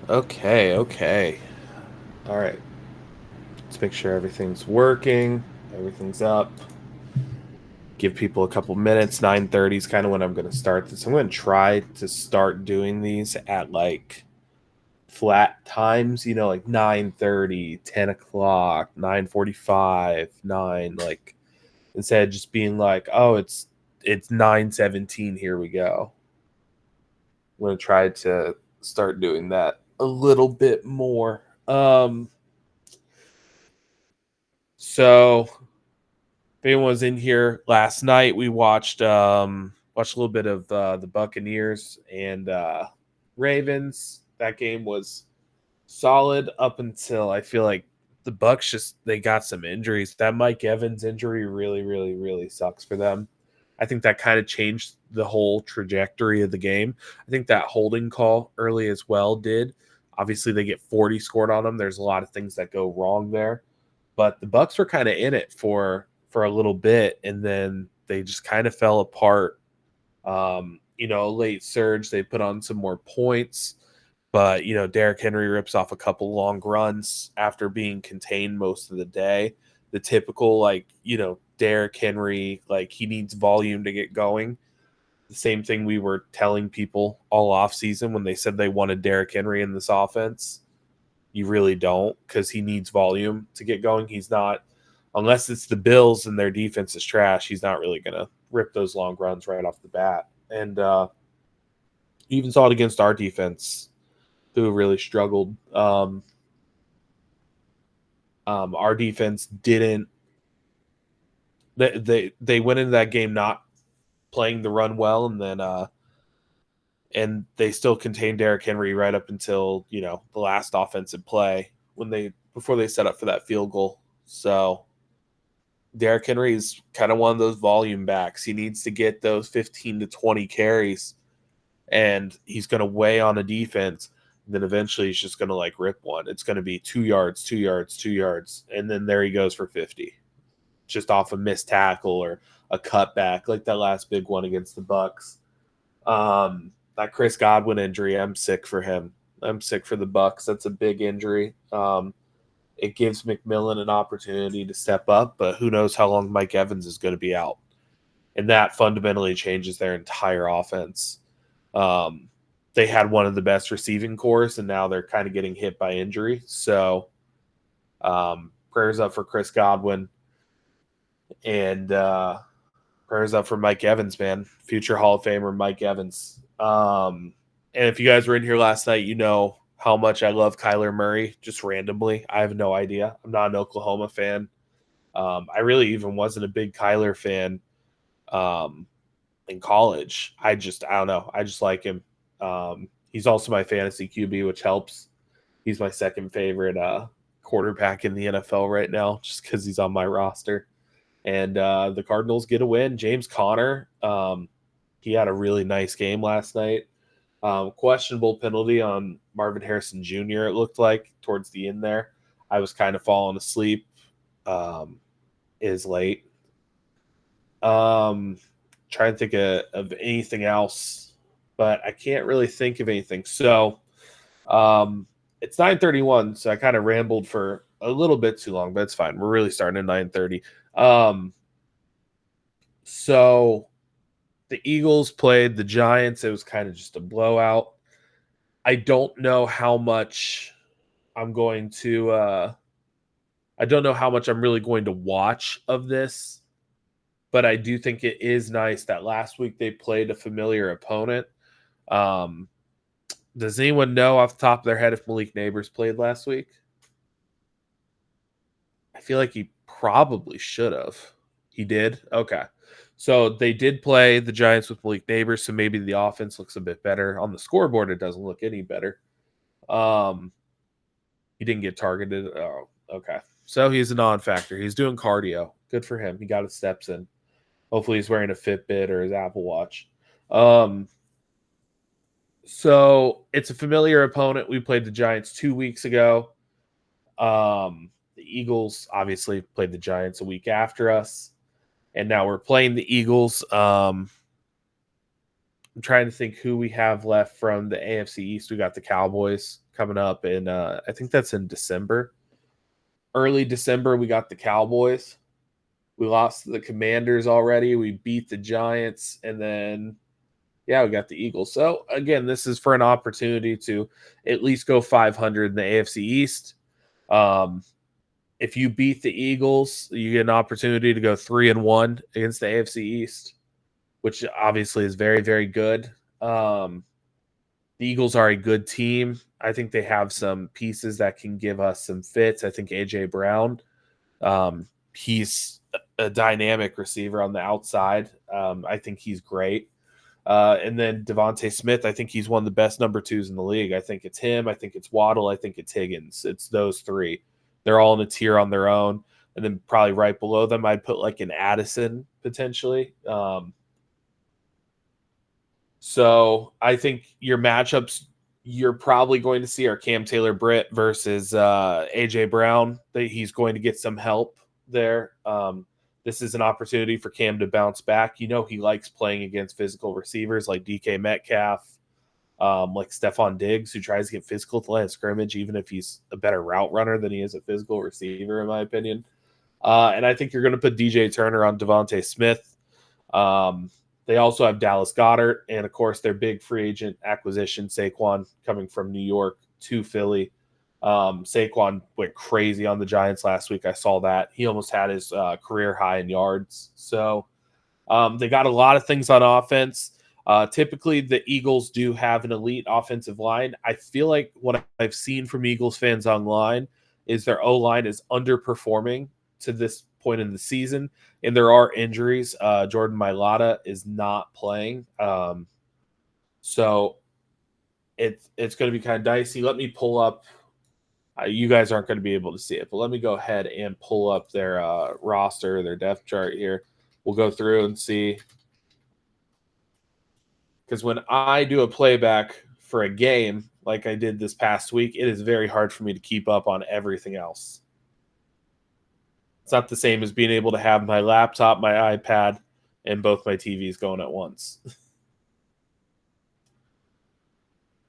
Okay. All right. Let's make sure everything's working. Everything's up. Give people a couple minutes. 9:30 is kind of when I'm going to start this. I'm going to try to start doing these at like flat times, like 9:30, 10 o'clock, 9:45, 9, like instead of just being like, oh, it's 9:17, here we go. I'm going to try to start doing that a little bit more. So if anyone was in here last night, we watched a little bit of the Buccaneers and Ravens. That game was solid up until I feel like the Bucks just they got some injuries. That Mike Evans injury really sucks for them. I think that kind of changed the whole trajectory of the game. I think that holding call early as well did. Obviously, they get 40 scored on them. There's a lot of things that go wrong there, but the Bucks were kind of in it for a little bit, and then they just kind of fell apart. Late surge, they put on some more points, but Derrick Henry rips off a couple long runs after being contained most of the day. The typical Derrick Henry, like he needs volume to get going. The same thing we were telling people all off season when they said they wanted Derrick Henry in this offense. You really don't, because he needs volume to get going. He's not, unless it's the Bills and their defense is trash, he's not really going to rip those long runs right off the bat. And you even saw it against our defense, who really struggled. Our defense didn't. They went into that game not playing the run well, and they still contained Derrick Henry right up until the last offensive play before they set up for that field goal. So Derrick Henry is kind of one of those volume backs. He needs to get those 15 to 20 carries, and he's going to weigh on a defense. And then eventually he's just going to like rip one. It's going to be 2 yards, 2 yards, 2 yards. And then there he goes for 50, just off a missed tackle or a cutback, like that last big one against the Bucks. That Chris Godwin injury, I'm sick for him. I'm sick for the Bucks. That's a big injury. It gives McMillan an opportunity to step up, but who knows how long Mike Evans is going to be out. And that fundamentally changes their entire offense. They had one of the best receiving cores, and now they're kind of getting hit by injury. So prayers up for Chris Godwin, and prayers up for Mike Evans, man. Future Hall of Famer Mike Evans. And if you guys were in here last night, you know how much I love Kyler Murray, just randomly. I have no idea. I'm not an Oklahoma fan. I really even wasn't a big Kyler fan in college. I don't know. I just like him. He's also my fantasy QB, which helps. He's my second favorite quarterback in the NFL right now, just because he's on my roster. And the Cardinals get a win. James Conner, he had a really nice game last night. Questionable penalty on Marvin Harrison Jr., it looked like, towards the end there. I was kind of falling asleep. Is late. Trying to think of anything else, but I can't really think of anything. So it's 9:31, so I kind of rambled for a little bit too long, but it's fine. We're really starting at 9:30. So the Eagles played the Giants. It was kind of just a blowout. I don't know how much I'm going to I don't know how much I'm really going to watch of this, but I do think it is nice that last week they played a familiar opponent. Um, does anyone know off the top of their head if Malik Neighbors played last week? I feel like he probably should have. He did? Okay. So they did play the Giants with Malik Neighbors, so maybe the offense looks a bit better. On the scoreboard, it doesn't look any better. He didn't get targeted. Oh, okay. So he's a non-factor. He's doing cardio. Good for him. He got his steps in. Hopefully he's wearing a Fitbit or his Apple Watch. So it's a familiar opponent. We played the Giants 2 weeks ago. The Eagles obviously played the Giants a week after us, and now we're playing the Eagles. I'm trying to think who we have left from the AFC East. We got the Cowboys coming up in I think that's in December. Early December, we got the Cowboys. We lost to the Commanders already. We beat the Giants, and then we got the Eagles. So again, this is for an opportunity to at least go 500 in the AFC East. If you beat the Eagles, you get an opportunity to go 3-1 against the AFC East, which obviously is very, very good. The Eagles are a good team. I think they have some pieces that can give us some fits. I think AJ Brown, he's a dynamic receiver on the outside. I think he's great. And then Devontae Smith, I think he's one of the best number twos in the league. I think it's him. I think it's Waddle. I think it's Higgins. It's those three. They're all in a tier on their own. And then probably right below them, I'd put like an Addison potentially. So I think your matchups you're probably going to see are Cam Taylor-Britt versus AJ Brown. He's going to get some help there. This is an opportunity for Cam to bounce back. You know he likes playing against physical receivers like DK Metcalf, like Stephon Diggs, who tries to get physical at the line of scrimmage, even if he's a better route runner than he is a physical receiver, in my opinion. And I think you're going to put DJ Turner on Devontae Smith. They also have Dallas Goedert, and of course their big free agent acquisition, Saquon, coming from New York to Philly. Saquon went crazy on the Giants last week. I saw that. He almost had his career high in yards. So they got a lot of things on offense. Typically, the Eagles do have an elite offensive line. I feel like what I've seen from Eagles fans online is their O-line is underperforming to this point in the season, and there are injuries. Jordan Mailata is not playing. So it's going to be kind of dicey. Let me pull up. You guys aren't going to be able to see it, but let me go ahead and pull up their roster, their depth chart here. We'll go through and see. Because when I do a playback for a game like I did this past week, it is very hard for me to keep up on everything else. It's not the same as being able to have my laptop, my iPad, and both my TVs going at once.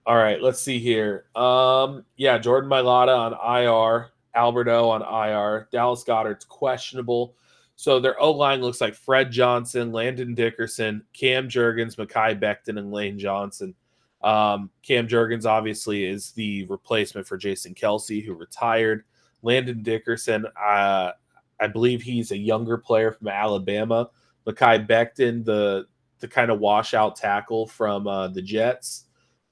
All right, let's see here. Jordan Mailata on IR, Alberto on IR, Dallas Goedert's questionable. So their O-line looks like Fred Johnson, Landon Dickerson, Cam Jurgens, Mekhi Becton, and Lane Johnson. Cam Jurgens obviously is the replacement for Jason Kelsey, who retired. Landon Dickerson, I believe he's a younger player from Alabama. Mekhi Becton, the kind of washout tackle from the Jets.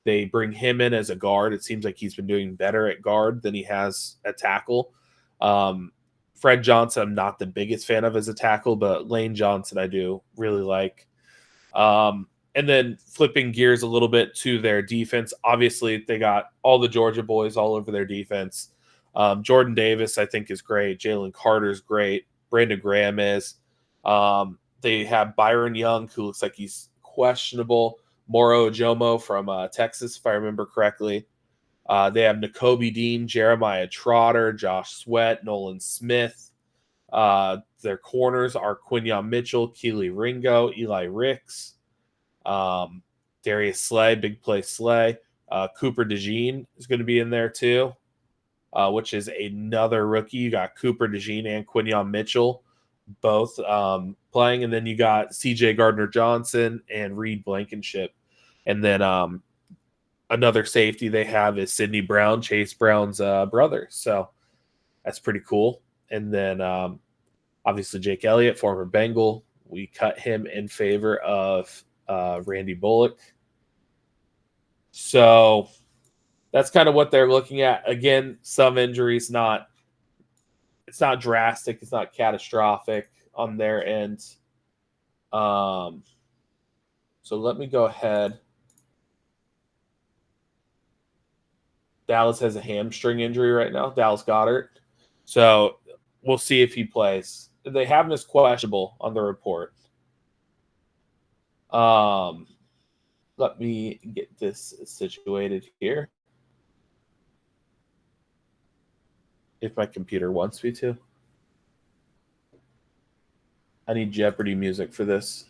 They bring him in as a guard. It seems like he's been doing better at guard than he has at tackle. Fred Johnson, I'm not the biggest fan of as a tackle, but Lane Johnson I do really like. And then flipping gears a little bit to their defense. Obviously, they got all the Georgia boys all over their defense. Jordan Davis, I think, is great. Jalen Carter's great. Brandon Graham is. They have Byron Young, who looks like he's questionable. Moro Ojomo from Texas, if I remember correctly. They have Nakobe Dean, Jeremiah Trotter, Josh Sweat, Nolan Smith. Their corners are Quinyon Mitchell, Keely Ringo, Eli Ricks, Darius Slay, Big Play Slay. Cooper DeJean is going to be in there too, which is another rookie. You got Cooper DeJean and Quinyon Mitchell both playing, and then you got CJ Gardner-Johnson and Reed Blankenship. And then another safety they have is Sidney Brown, Chase Brown's brother. So that's pretty cool. And then obviously Jake Elliott, former Bengal. We cut him in favor of Randy Bullock. So that's kind of what they're looking at. Again, some injuries, it's not drastic. It's not catastrophic on their end. So let me go ahead. Dallas has a hamstring injury right now, Dallas Goedert. So we'll see if he plays. They have him as questionable on the report. Let me get this situated here. If my computer wants me to. I need Jeopardy music for this.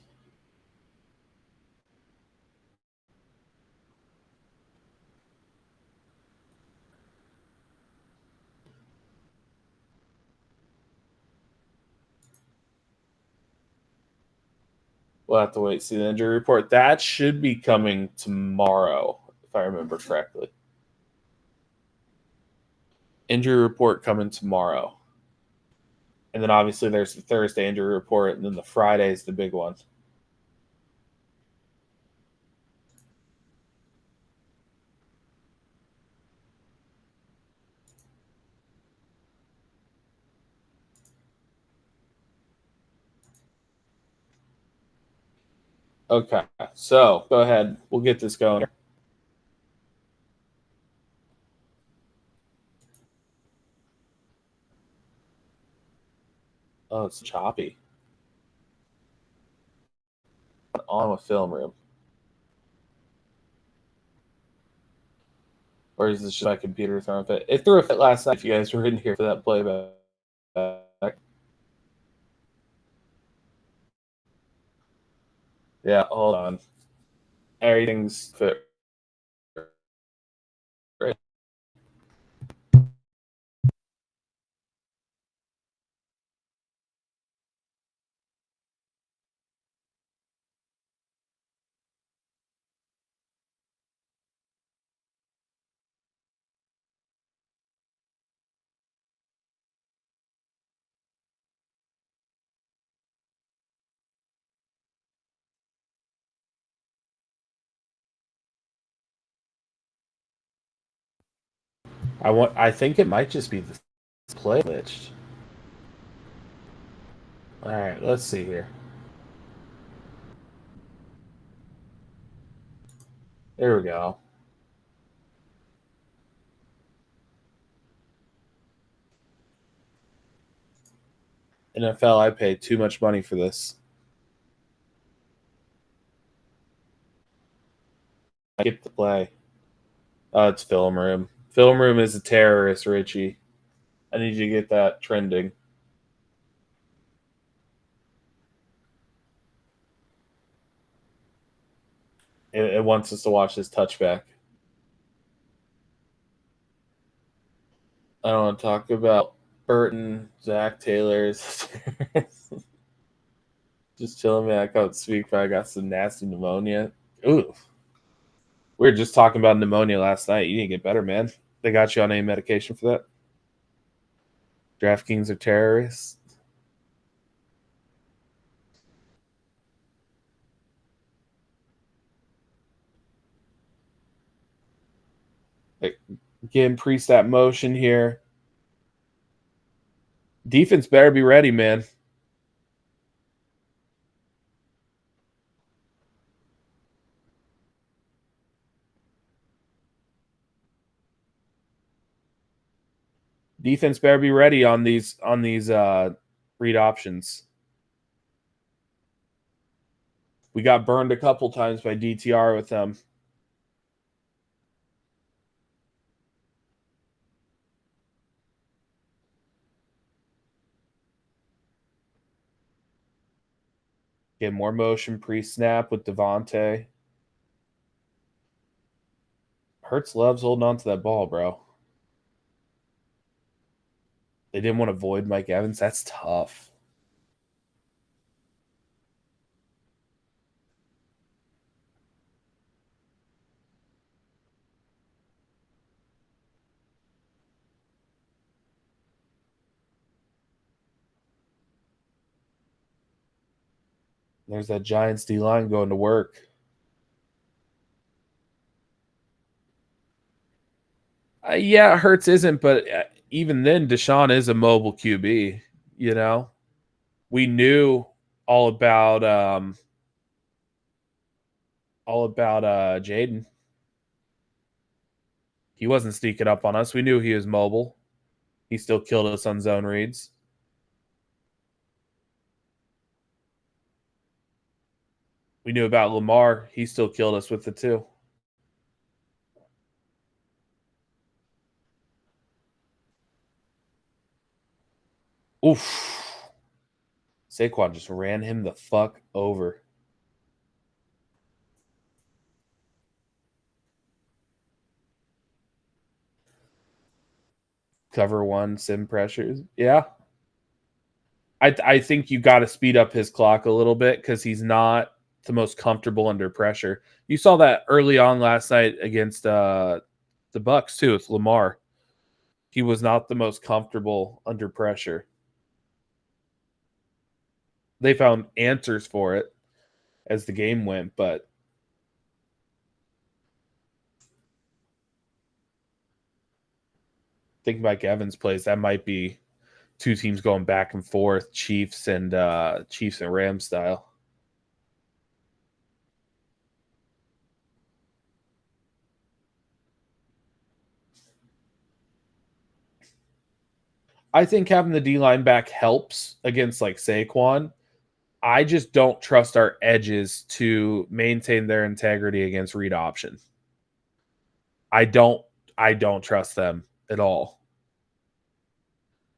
we'll have to wait to see the injury report. That should be coming tomorrow, if I remember correctly. Injury report coming tomorrow. And then obviously there's the Thursday injury report, and then the Friday is the big one. Okay, so go ahead. We'll get this going. Oh, it's choppy. On a film room. Or is this just my computer throwing a fit? It threw a fit last night if you guys were in here for that playback. Yeah, hold on. Everything's fit. Right. I think it might just be the play glitched. All right, let's see here. There we go. NFL, I paid too much money for this. I skip the play. Oh, it's film room. Film room is a terrorist, Richie. I need you to get that trending. It wants us to watch this touchback. I don't want to talk about Burton, Zach Taylor's. Just chilling, man. I can't speak, but I got some nasty pneumonia. Ooh. We were just talking about pneumonia last night. You need to get better, man. They got you on any medication for that? DraftKings are terrorists. Like, getting Priest that motion here. Defense better be ready, man. Defense better be ready on these read options. We got burned a couple times by DTR with them. Get more motion pre-snap with Devontae. Hurts loves holding on to that ball, bro. They didn't want to void Mike Evans. That's tough. There's that Giants D line going to work. Yeah, Hurts isn't, but even then, Deshaun is a mobile QB. You know, we knew all about Jaden. He wasn't sneaking up on us. We knew he was mobile. He still killed us on zone reads. We knew about Lamar. He still killed us with it too. Oof. Saquon just ran him the fuck over. Cover one, sim pressures. Yeah. I think you got to speed up his clock a little bit because he's not the most comfortable under pressure. You saw that early on last night against the Bucks too with Lamar. He was not the most comfortable under pressure. They found answers for it as the game went, but I think Mike Evans plays, that might be two teams going back and forth, Chiefs and Rams style. I think having the D line back helps against like Saquon. I just don't trust our edges to maintain their integrity against read option. I don't trust them at all.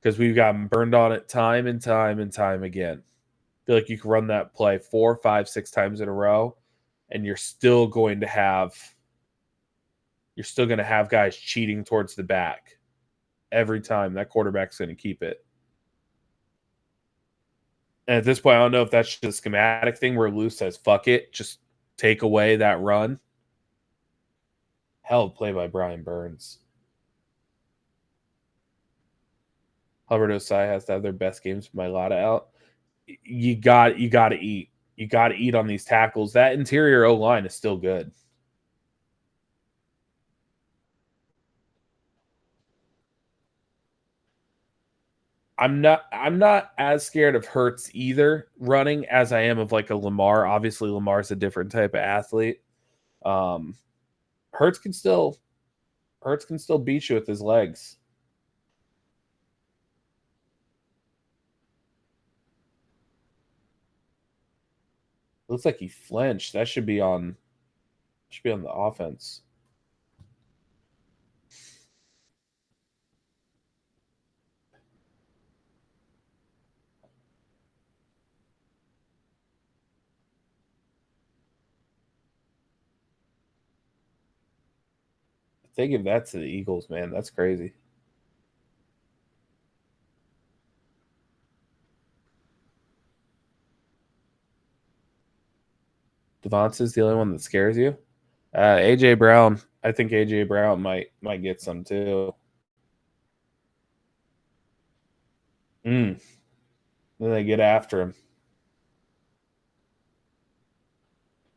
Because we've gotten burned on it time and time and time again. I feel like you can run that play 4, 5, 6 times in a row, and you're still going to have guys cheating towards the back every time. That quarterback's going to keep it. And at this point, I don't know if that's just a schematic thing where Lou says, fuck it, just take away that run. Hell play by Brian Burns. Hubbard Osai has to have their best games with my Lotta out. You got to eat. You got to eat on these tackles. That interior O-line is still good. I'm not as scared of Hurts either running as I am of like a Lamar. Obviously, Lamar's a different type of athlete. Hurts can still beat you with his legs. Looks like he flinched. That should be on the offense. They give that to the Eagles, man. That's crazy. Devonta's the only one that scares you. AJ Brown. I think AJ Brown might get some too. Then they get after him.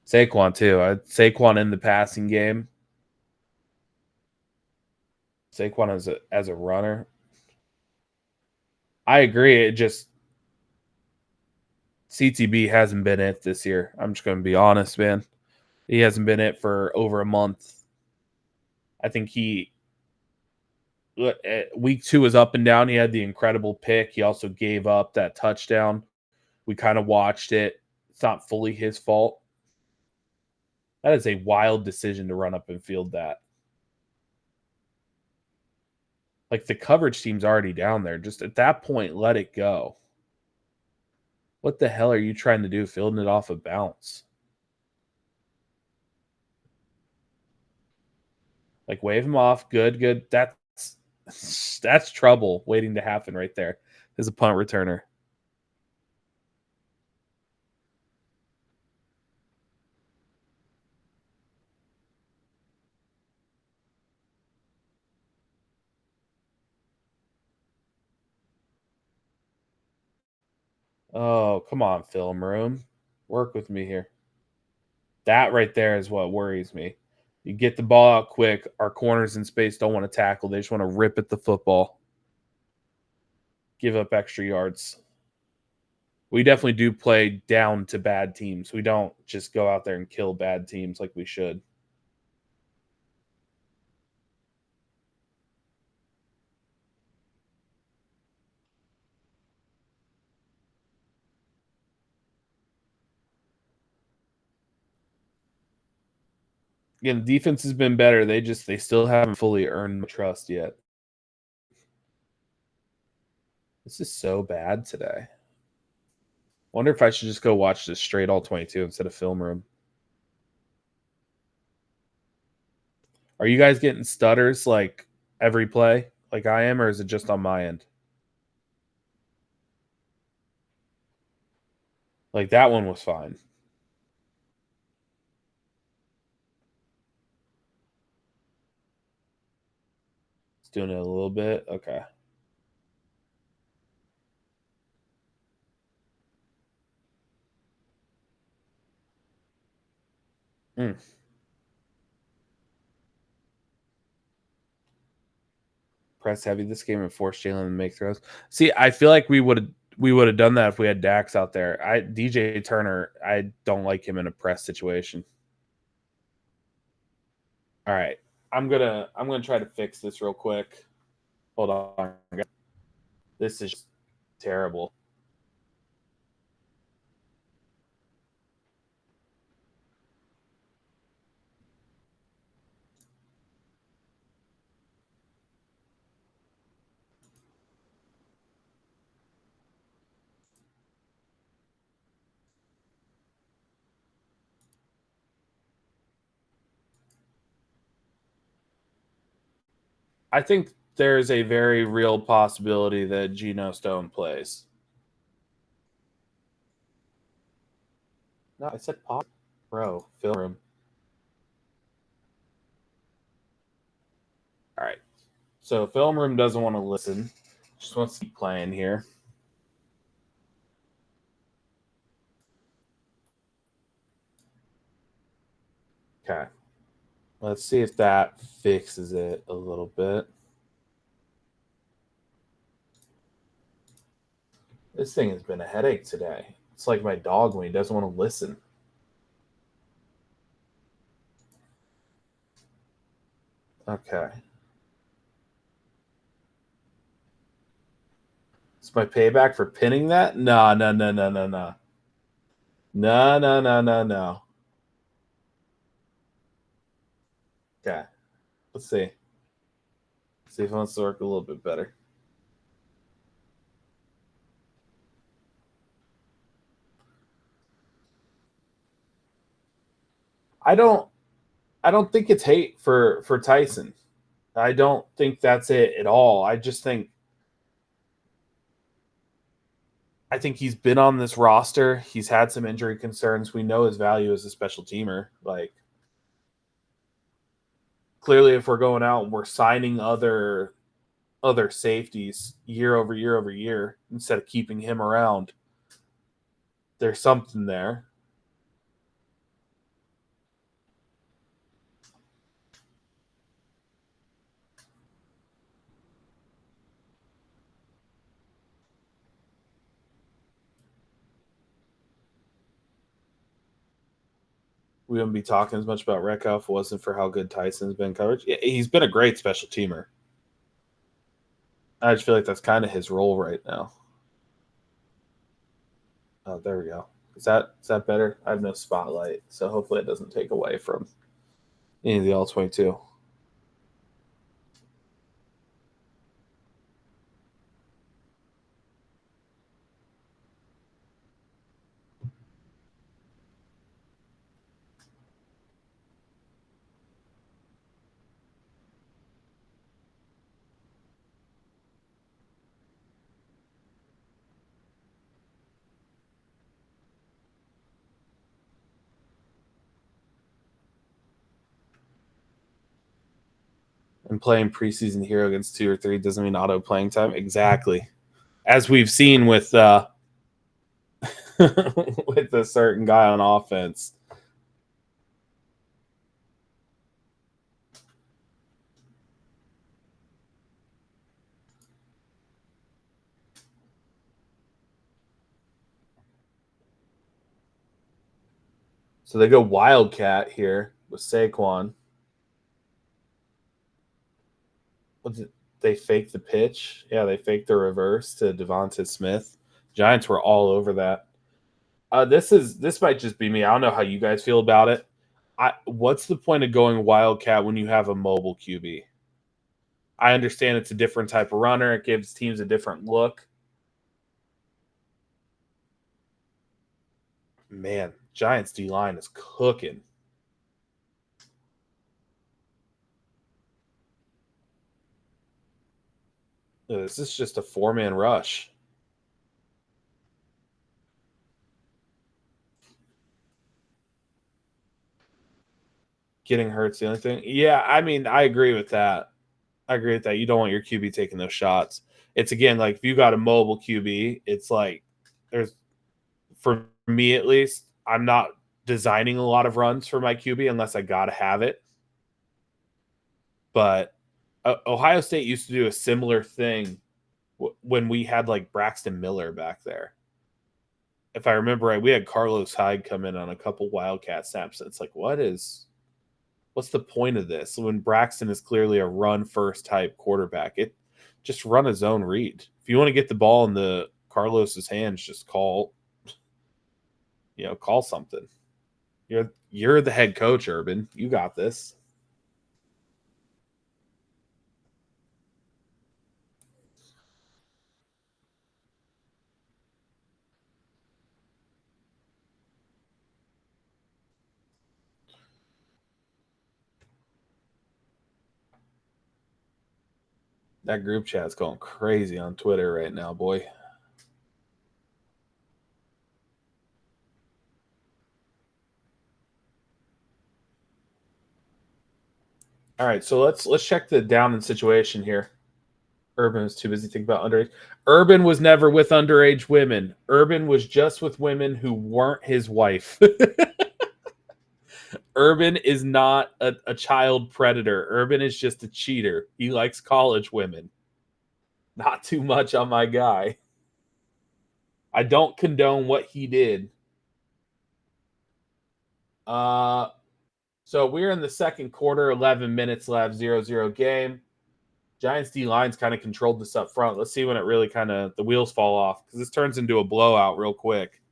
Saquon too. Saquon in the passing game. Saquon as a runner. I agree. It just CTB hasn't been it this year. I'm just going to be honest, man. He hasn't been it for over a month. I think week 2 was up and down. He had the incredible pick. He also gave up that touchdown. We kind of watched it. It's not fully his fault. That is a wild decision to run up and field that. Like the coverage team's already down there. Just at that point, let it go. What the hell are you trying to do fielding it off a bounce? Like wave him off. Good. That's trouble waiting to happen right there. As a punt returner. Oh, come on, film room. Work with me here. That right there is what worries me. You get the ball out quick. Our corners in space don't want to tackle. They just want to rip at the football. Give up extra yards. We definitely do play down to bad teams. We don't just go out there and kill bad teams like we should. Again, the defense has been better. They still haven't fully earned my trust yet. This is so bad today. Wonder if I should just go watch this straight all 22 instead of film room. Are you guys getting stutters like every play like I am, or is it just on my end? Like that one was fine. It's doing it a little bit. Okay. Mm. Press heavy this game and force Jalen to make throws. See, I feel like we would have done that if we had Dax out there. DJ Turner, I don't like him in a press situation. All right. I'm gonna try to fix this real quick. Hold on. This is terrible. I think there's a very real possibility that Geno Stone plays. No, I said pop. Bro, film room. All right. So film room doesn't want to listen. Just wants to keep playing here. Okay. Let's see if that fixes it a little bit. This thing has been a headache today. It's like my dog when he doesn't want to listen. Okay. It's my payback for pinning that? No, no, no, no, no, no. No, no, no, no, no. Okay. Let's see. See if it wants to work a little bit better. I don't I don't think it's hate for Tyson. I don't think that's it at all. I think he's been on this roster. He's had some injury concerns. We know his value as a special teamer. Like clearly if we're going out and we're signing other safeties year over year over year instead of keeping him around, there's something there. We wouldn't be talking as much about Reckoff if it wasn't for how good Tyson's been covered. Yeah, he's been a great special teamer. I just feel like that's kind of his role right now. Oh, there we go. Is that better? I have no spotlight, so hopefully it doesn't take away from any of the all 22. And playing preseason hero against 2 or 3 doesn't mean auto playing time. Exactly. As we've seen with with a certain guy on offense. So they go Wildcat here with Saquon. What did they fake the pitch? Yeah, they faked the reverse to Devonta Smith. Giants were all over that. This might just be me. I don't know how you guys feel about it. What's the point of going Wildcat when you have a mobile QB? I understand it's a different type of runner. It gives teams a different look. Man, Giants D line is cooking. This is just a 4-man rush. Getting hurt's the only thing. Yeah, I mean, I agree with that. I agree with that. You don't want your QB taking those shots. It's again like if you got a mobile QB, it's like there's for me at least, I'm not designing a lot of runs for my QB unless I gotta have it. But Ohio State used to do a similar thing when we had like Braxton Miller back there. If I remember right, we had Carlos Hyde come in on a couple Wildcat snaps. It's like, what's the point of this when Braxton is clearly a run first type quarterback? It just run his own read. If you want to get the ball in the Carlos's hands, just call something. You're the head coach, Urban. You got this. That group chat's going crazy on Twitter right now, boy. All right, so let's check the down and situation here. Urban was too busy thinking about underage. Urban was never with underage women. Urban was just with women who weren't his wife. Urban is not a child predator. Urban is just a cheater. He likes college women. Not too much on my guy. I don't condone what he did. Uh so we're in the second quarter, 11 minutes left, 0-0 game. Giants D line's kind of controlled this up front. Let's see when it really kind of the wheels fall off because this turns into a blowout real quick.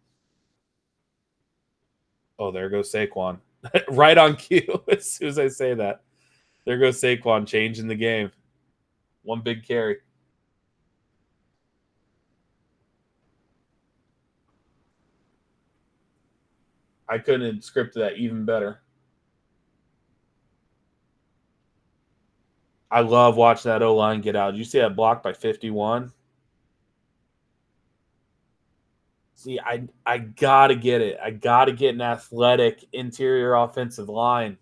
Oh, there goes Saquon. Right on cue as soon as I say that. There goes Saquon changing the game. One big carry. I couldn't have scripted that even better. I love watching that O line get out. Did you see that block by 51? See, I gotta get it. I gotta get an athletic interior offensive line.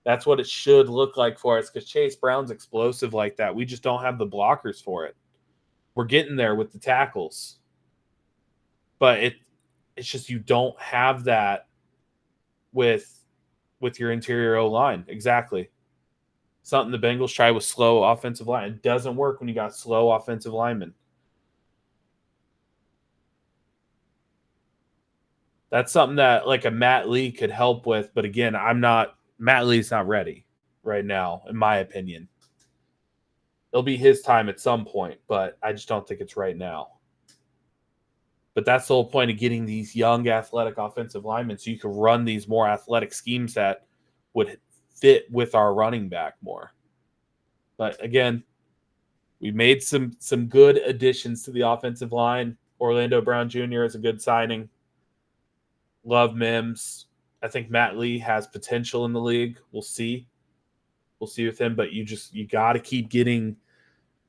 That's what it should look like for us because Chase Brown's explosive like that. We just don't have the blockers for it. We're getting there with the tackles, but it's just you don't have that with your interior O line. Exactly. Something the Bengals try with slow offensive line. It doesn't work when you got slow offensive linemen. That's something that like a Matt Lee could help with, but again, Matt Lee's not ready right now, in my opinion. It'll be his time at some point, but I just don't think it's right now. But that's the whole point of getting these young athletic offensive linemen so you can run these more athletic schemes that would fit with our running back more. But again, we made some good additions to the offensive line. Orlando Brown Jr. is a good signing. Love Mims. I think Matt Lee has potential in the league. We'll see. We'll see with him, but you got to keep getting.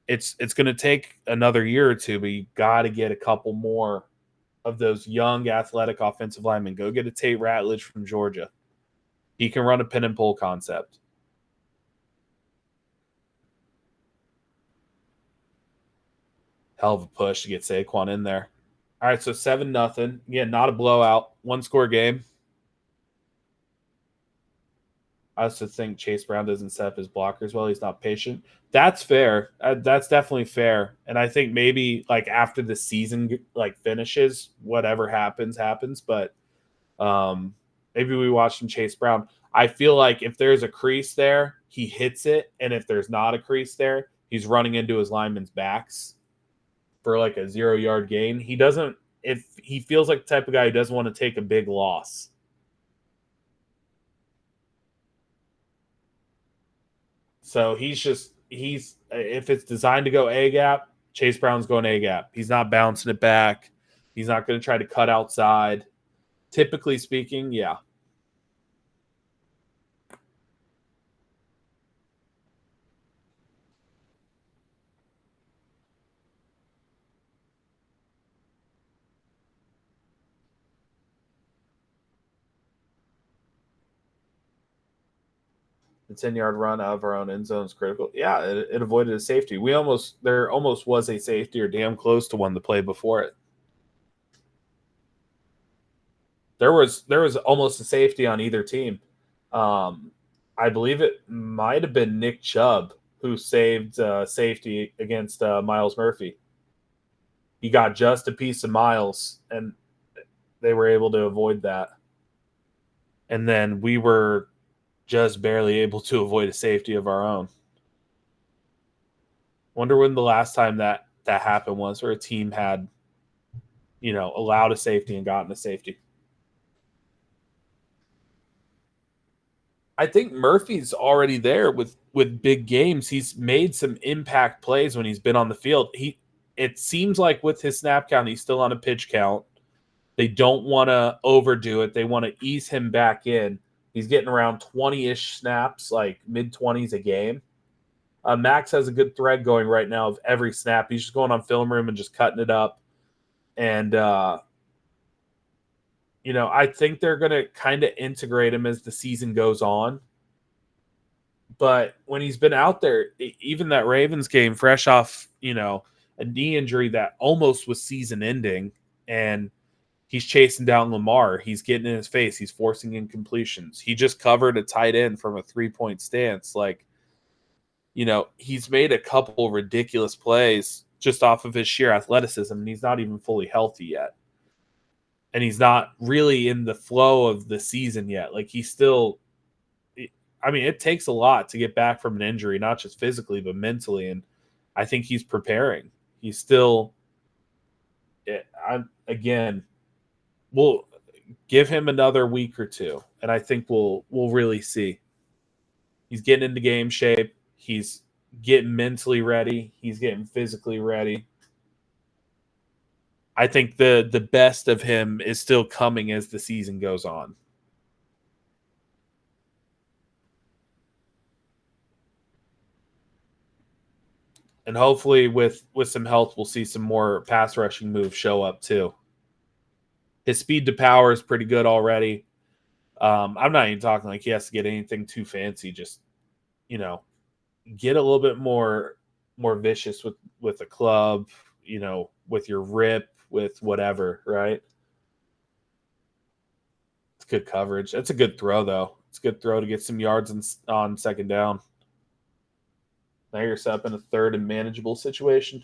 It's going to take another year or two, but you got to get a couple more of those young athletic offensive linemen. Go get a Tate Ratledge from Georgia. He can run a pin and pull concept. Hell of a push to get Saquon in there. All right, so 7-0. Again, not a blowout. One score game. I also think Chase Brown doesn't set up his blockers well. He's not patient. That's fair. That's definitely fair. And I think maybe like after the season like finishes, whatever happens, happens. But maybe we watch him Chase Brown. I feel like if there's a crease there, he hits it, and if there's not a crease there, he's running into his linemen's backs for like a 0-yard gain. He doesn't. If he feels like the type of guy who doesn't want to take a big loss. So he's if it's designed to go A gap, Chase Brown's going A gap. He's not bouncing it back. He's not going to try to cut outside. Typically speaking, yeah. The 10-yard run out of our own end zone is critical. Yeah, it avoided a safety. There almost was a safety or damn close to one the play before it. There was almost a safety on either team. I believe it might have been Nick Chubb who saved safety against Miles Murphy. He got just a piece of Miles, and they were able to avoid that. And then we were just barely able to avoid a safety of our own. Wonder when the last time that happened was, where a team had, allowed a safety and gotten a safety. I think Murphy's already there with big games. He's made some impact plays when he's been on the field. It seems like with his snap count, he's still on a pitch count. They don't want to overdo it. They want to ease him back in. He's getting around 20-ish snaps, like mid-20s a game. Max has a good thread going right now of every snap. He's just going on film room and just cutting it up. And, I think they're going to kind of integrate him as the season goes on. But when he's been out there, even that Ravens game, fresh off, a knee injury that almost was season ending, and he's chasing down Lamar. He's getting in his face. He's forcing incompletions. He just covered a tight end from a 3-point stance. Like, he's made a couple ridiculous plays just off of his sheer athleticism, and he's not even fully healthy yet. And he's not really in the flow of the season yet. Like, he's still, it takes a lot to get back from an injury, not just physically, but mentally. And I think he's preparing. He's still, we'll give him another week or two, and I think we'll really see. He's getting into game shape. He's getting mentally ready. He's getting physically ready. I think the best of him is still coming as the season goes on. And hopefully with some health, we'll see some more pass rushing moves show up too. His speed to power is pretty good already. I'm not even talking like he has to get anything too fancy. Just, get a little bit more vicious with the club, with your rip, with whatever, right? It's good coverage. That's a good throw, though. It's a good throw to get some yards on second down. Now you're set up in a third and manageable situation.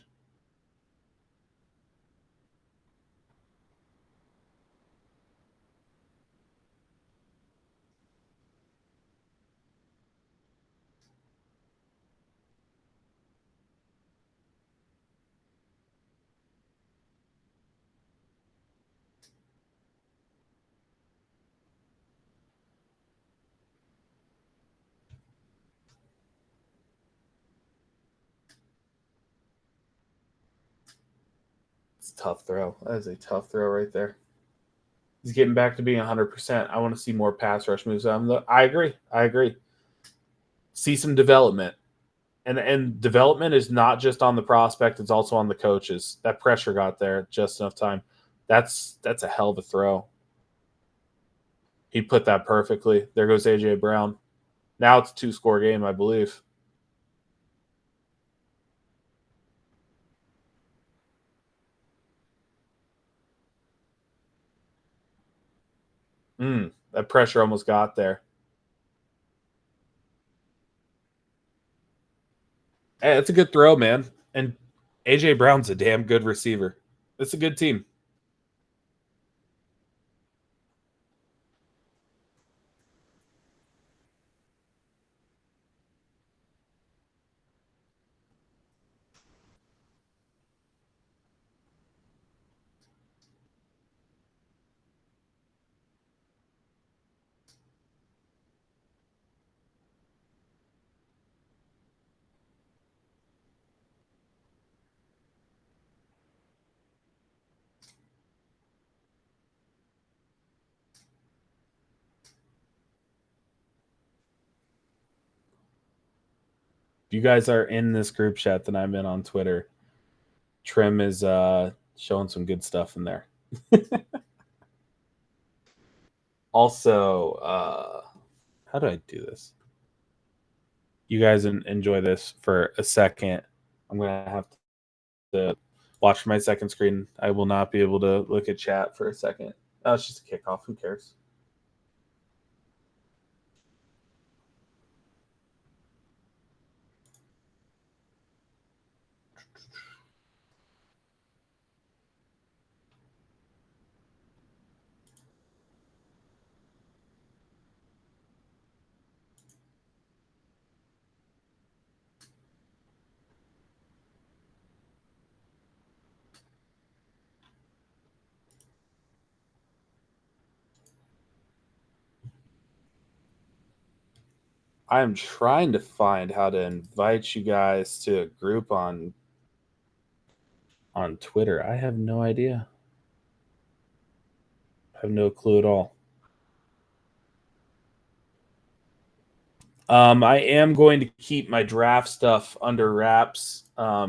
It's a tough throw. That is a tough throw right there. He's getting back to being 100%. I want to see more pass rush moves. I agree. See some development. And development is not just on the prospect, it's also on the coaches. That pressure got there just enough time. That's a hell of a throw. He put that perfectly. There goes A.J. Brown. Now it's a 2-score game, I believe. That pressure almost got there. Hey, it's a good throw, man. And A.J. Brown's a damn good receiver. It's a good team. If you guys are in this group chat that I'm in on Twitter, Trim is showing some good stuff in there. Also, how do I do this? You guys enjoy this for a second. I'm going to have to watch my second screen. I will not be able to look at chat for a second. Oh, it's just a kickoff. Who cares? I am trying to find how to invite you guys to a group on Twitter. I have no idea. I have no clue at all. I am going to keep my draft stuff under wraps,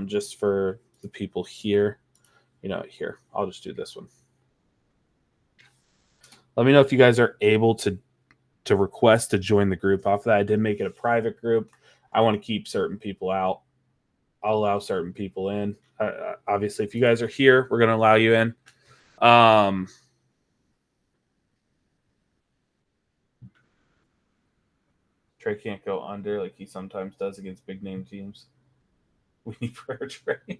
just for the people here. Here, I'll just do this one. Let me know if you guys are able to request to join the group off of that. I did make it a private group. I want to keep certain people out. I'll allow certain people in. Obviously, if you guys are here, we're going to allow you in. Trey can't go under like he sometimes does against big name teams. We need prayer, Trey.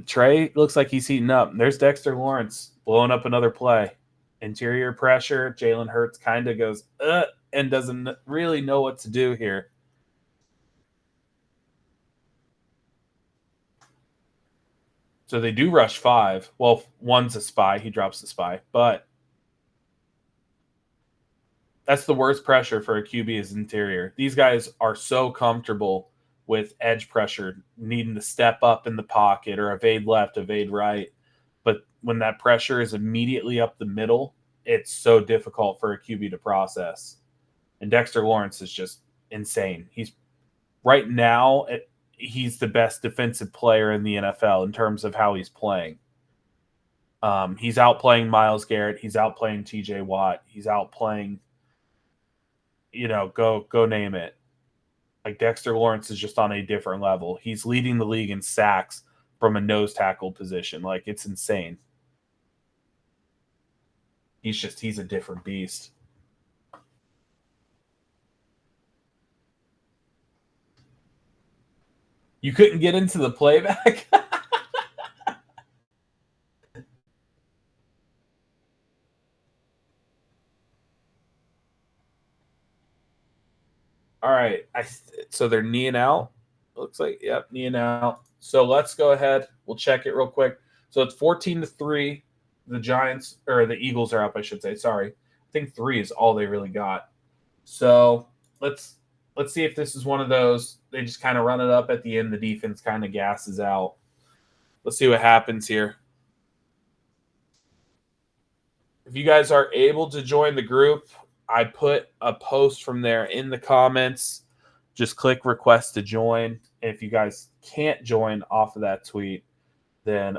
Trey looks like he's heating up. There's Dexter Lawrence blowing up another play. Interior pressure. Jalen Hurts kind of goes, and doesn't really know what to do here. So they do rush 5. Well, one's a spy. He drops the spy. But that's the worst pressure for a QB is interior. These guys are so comfortable with edge pressure, needing to step up in the pocket or evade left, evade right. But when that pressure is immediately up the middle, it's so difficult for a QB to process. And Dexter Lawrence is just insane. He's right now, he's the best defensive player in the NFL in terms of how he's playing. He's outplaying Myles Garrett. He's outplaying TJ Watt. He's outplaying, go name it. Like Dexter Lawrence is just on a different level. He's leading the league in sacks from a nose tackle position. Like, it's insane. He's a different beast. You couldn't get into the playback? All right. So they're kneeing out. Looks like, yep, kneeing out. So let's go ahead. We'll check it real quick. So it's 14-3. The Giants, or the Eagles, are up, I should say. Sorry. I think 3 is all they really got. So let's see if this is one of those. They just kind of run it up at the end. The defense kind of gasses out. Let's see what happens here. If you guys are able to join the group, I put a post from there in the comments. Just click request to join. And if you guys can't join off of that tweet, then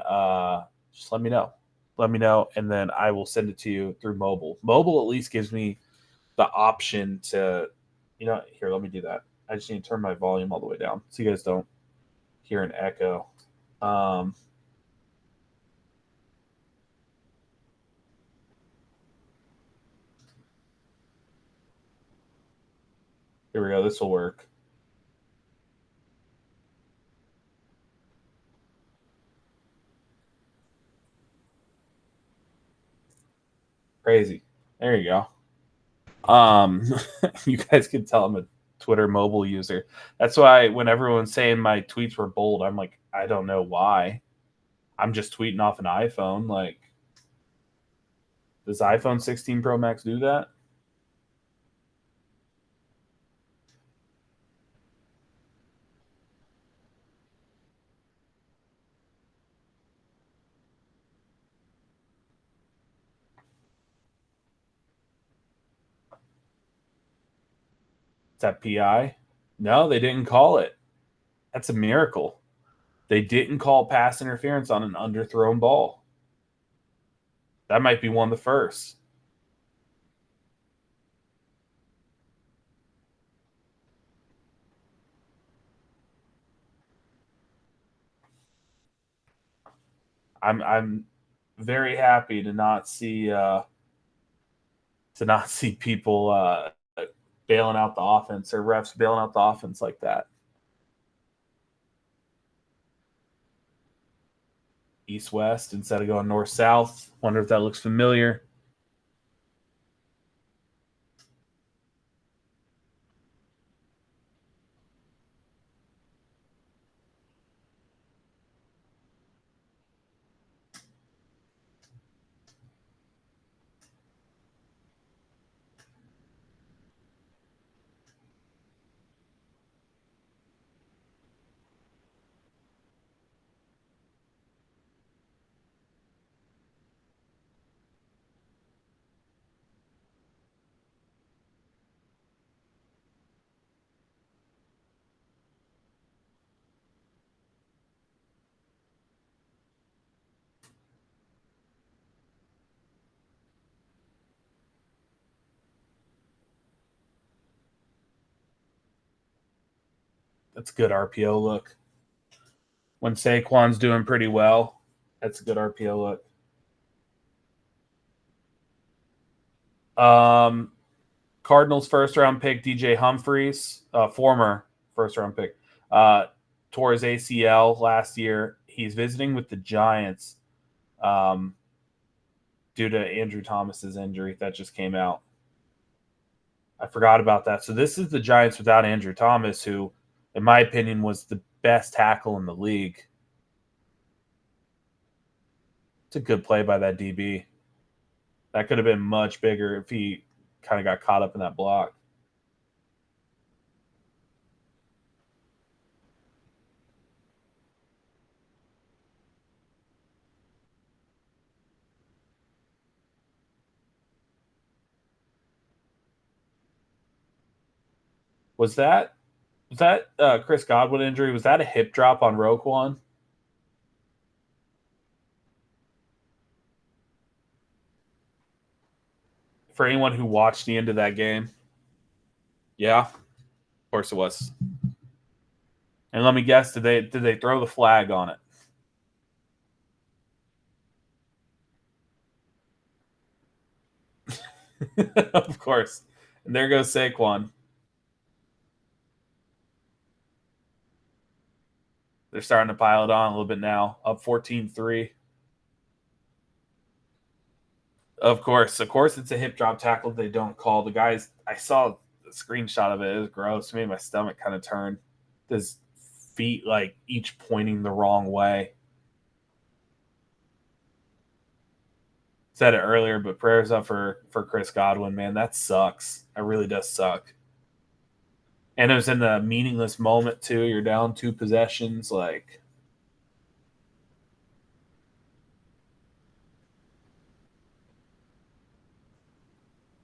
just let me know. Let me know, and then I will send it to you through mobile. Mobile at least gives me the option to, here, let me do that. I just need to turn my volume all the way down so you guys don't hear an echo. Here we go. This will work. Crazy. There you go. You guys can tell I'm a Twitter mobile user. That's why when everyone's saying my tweets were bold, I'm like, I don't know why. I'm just tweeting off an iPhone. Like, does iPhone 16 Pro Max do that? Is that PI? No, they didn't call it. That's a miracle. They didn't call pass interference on an underthrown ball. That might be one of the first. I'm very happy to not see people bailing out the offense or refs bailing out the offense like that. East west instead of going north south. Wonder if that looks familiar. That's a good RPO look. When Saquon's doing pretty well, that's a good RPO look. Cardinals first round pick DJ Humphries, former first round pick, uh, tore his ACL last year. He's visiting with the Giants um, due to Andrew Thomas's injury that just came out. I forgot about that. So this is the Giants without Andrew Thomas, who, in my opinion, was the best tackle in the league. It's a good play by that DB. That could have been much bigger if he kind of got caught up in that block. Was that Chris Godwin injury? Was that a hip drop on Roquan? For anyone who watched the end of that game, yeah, of course it was. And let me guess, did they throw the flag on it? Of course. And there goes Saquon. They're starting to pile it on a little bit now, up 14-3. Of course, it's a hip drop tackle. They don't call the guys. I saw the screenshot of it. It was gross. It made my stomach kind of turn. His feet like each pointing the wrong way. Said it earlier, but prayers up for Chris Godwin, man. That sucks. That really does suck. And it was in a meaningless moment too. You're down 2 possessions, like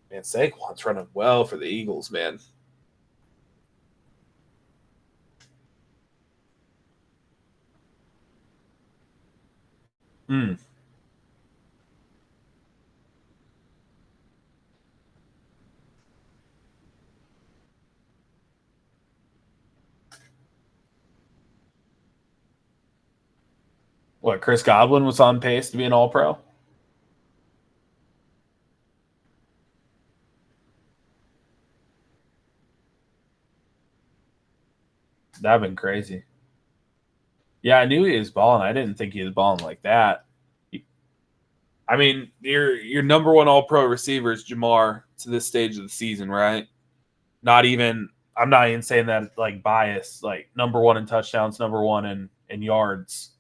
man. Saquon's running well for the Eagles, man. Mm. What, Chris Godwin was on pace to be an All Pro? That'd been crazy. Yeah, I knew he was balling. I didn't think he was balling like that. I mean, your number one All Pro receiver is Jamar to this stage of the season, right? Not even. I'm not even saying that like bias. Like number one in touchdowns, number one in yards.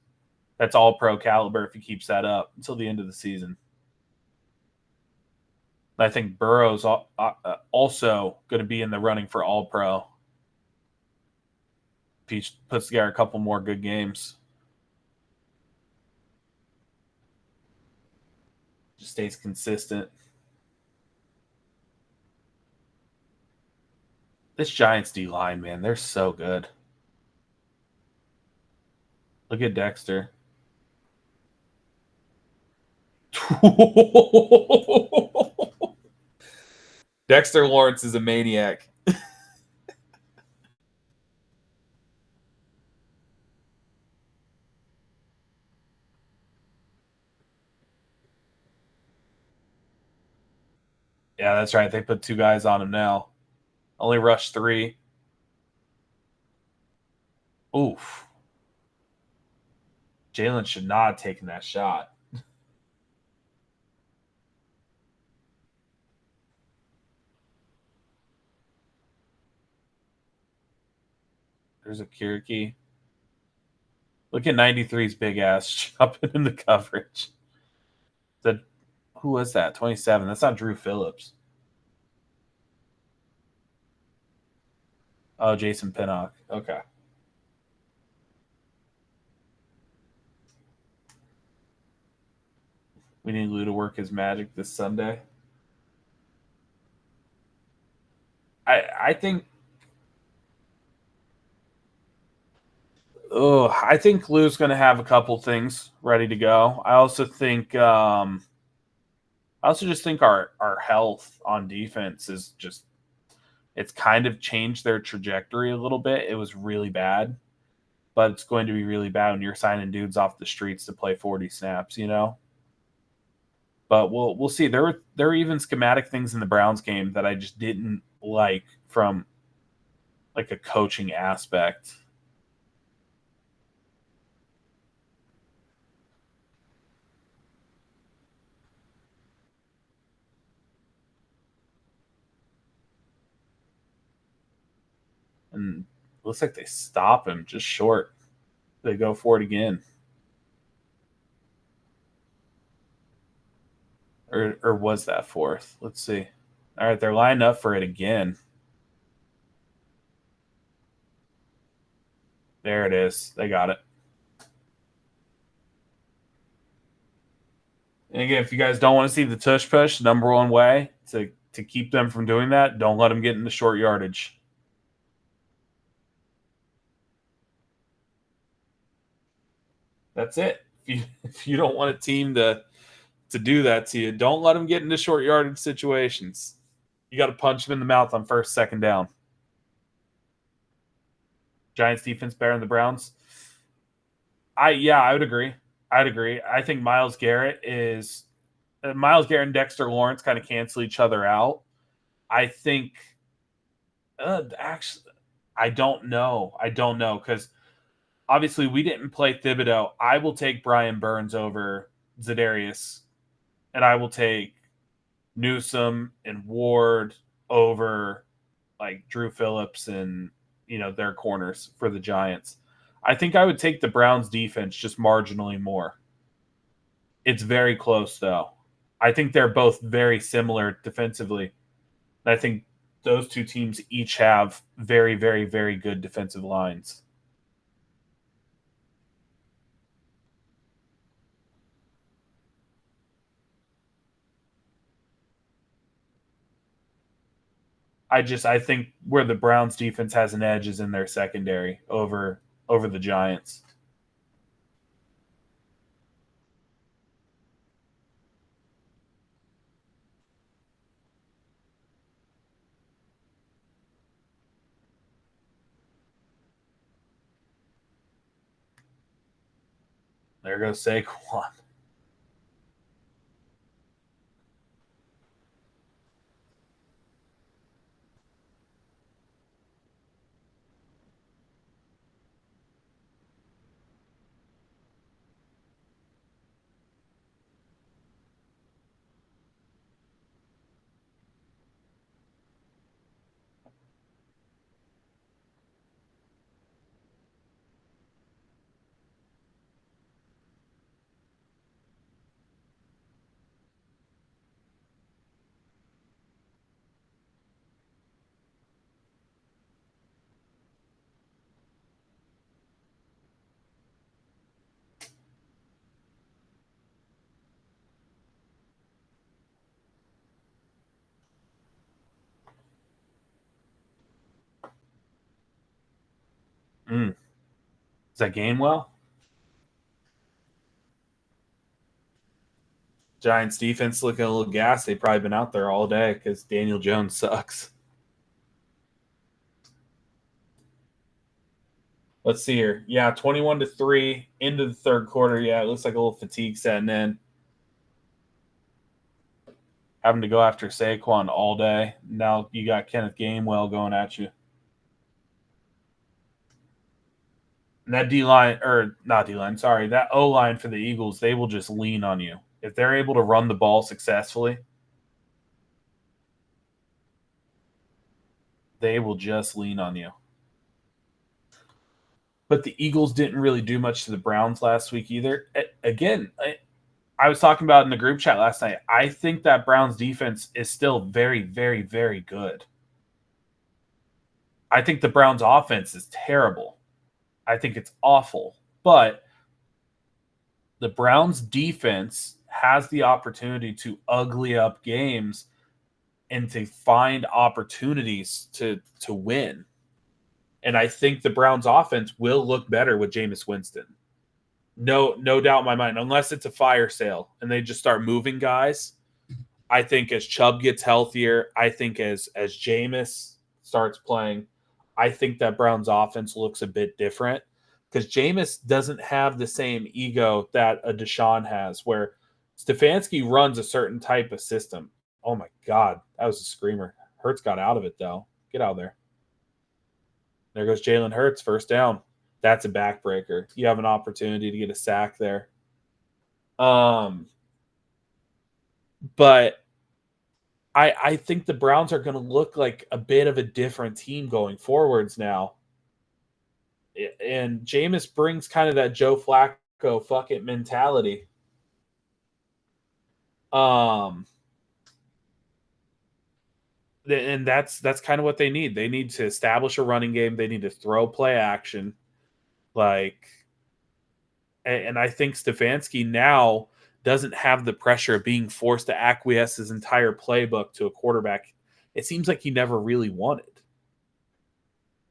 That's All Pro caliber if he keeps that up until the end of the season. I think Burrow's also going to be in the running for All Pro. If he puts together a couple more good games, just stays consistent. This Giants D line, man, they're so good. Look at Dexter. Dexter Lawrence is a maniac. Yeah, that's right. They put two guys on him now. Only rushed three. Oof. Jalen should not have taken that shot. There's a Kiriki. Look at 93's big ass jumping in the coverage. That who was that? 27. That's not Drew Phillips. Oh, Jason Pinnock. Okay. We need Lou to work his magic this Sunday. I think I think Lou's going to have a couple things ready to go. I also just think our health on defense is just it's kind of changed their trajectory a little bit. It was really bad, but it's going to be really bad when you're signing dudes off the streets to play 40 snaps, you know? But we'll see. There were even schematic things in the Browns game that I just didn't like from like a coaching aspect. And looks like they stop him just short. They go for it again. Or was that fourth? Let's see. All right, they're lined up for it again. There it is. They got it. And again, if you guys don't want to see the tush push, the number one way to keep them from doing that, don't let them get into short yardage. That's it. If you don't want a team to do that to you, don't let them get into short yardage situations. You got to punch them in the mouth on first, second down. Giants defense better than the Browns. I would agree. I'd agree. I think Miles Garrett and Dexter Lawrence kind of cancel each other out. I think actually I don't know. I don't know because obviously we didn't play Thibodeau. I will take Brian Burns over Zadarius, and I will take Newsome and Ward over like Drew Phillips and their corners for the Giants. I think I would take the Browns defense just marginally more. It's very close though. I think they're both very similar defensively. I think those two teams each have very, very, very good defensive lines. I think where the Browns defense has an edge is in their secondary over the Giants. There goes Saquon. Mm. Is that Gainwell? Giants defense looking a little gassed. They've probably been out there all day because Daniel Jones sucks. Let's see here. Yeah, 21-3 into the third quarter. Yeah, it looks like a little fatigue setting in. Having to go after Saquon all day. Now you got Kenneth Gainwell going at you. And that D line, or not D line, sorry, that O line for the Eagles, they will just lean on you. If they're able to run the ball successfully, they will just lean on you. But the Eagles didn't really do much to the Browns last week either. Again, I was talking about in the group chat last night. I think that Browns defense is still very, very, very good. I think the Browns offense is terrible. I think it's awful. But the Browns defense has the opportunity to ugly up games and to find opportunities to win. And I think the Browns offense will look better with Jameis Winston. No doubt in my mind, unless it's a fire sale and they just start moving guys. I think as Chubb gets healthier, I think as Jameis starts playing, I think that Browns offense looks a bit different because Jameis doesn't have the same ego that a Deshaun has, where Stefanski runs a certain type of system. Oh my God, that was a screamer. Hurts got out of it though. Get out of there. There goes Jalen Hurts, first down. That's a backbreaker. You have an opportunity to get a sack there. But I think the Browns are going to look like a bit of a different team going forwards now. And Jameis brings kind of that Joe Flacco fuck it mentality. And that's kind of what they need. They need to establish a running game. They need to throw play action. And I think Stefanski now doesn't have the pressure of being forced to acquiesce his entire playbook to a quarterback. It seems like he never really wanted.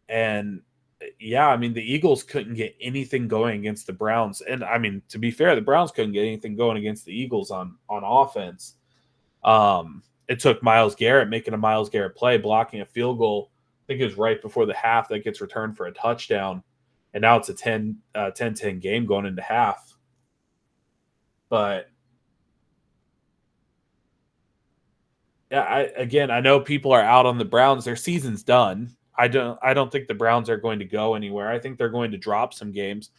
And yeah, I mean, the Eagles couldn't get anything going against the Browns. And I mean, to be fair, the Browns couldn't get anything going against the Eagles on offense. It took Myles Garrett making a Myles Garrett play, blocking a field goal. I think it was right before the half that gets returned for a touchdown. And now it's a 10-10 game going into half. But yeah, I know people are out on the Browns. Their season's done. I don't think the Browns are going to go anywhere. I think they're going to drop some games.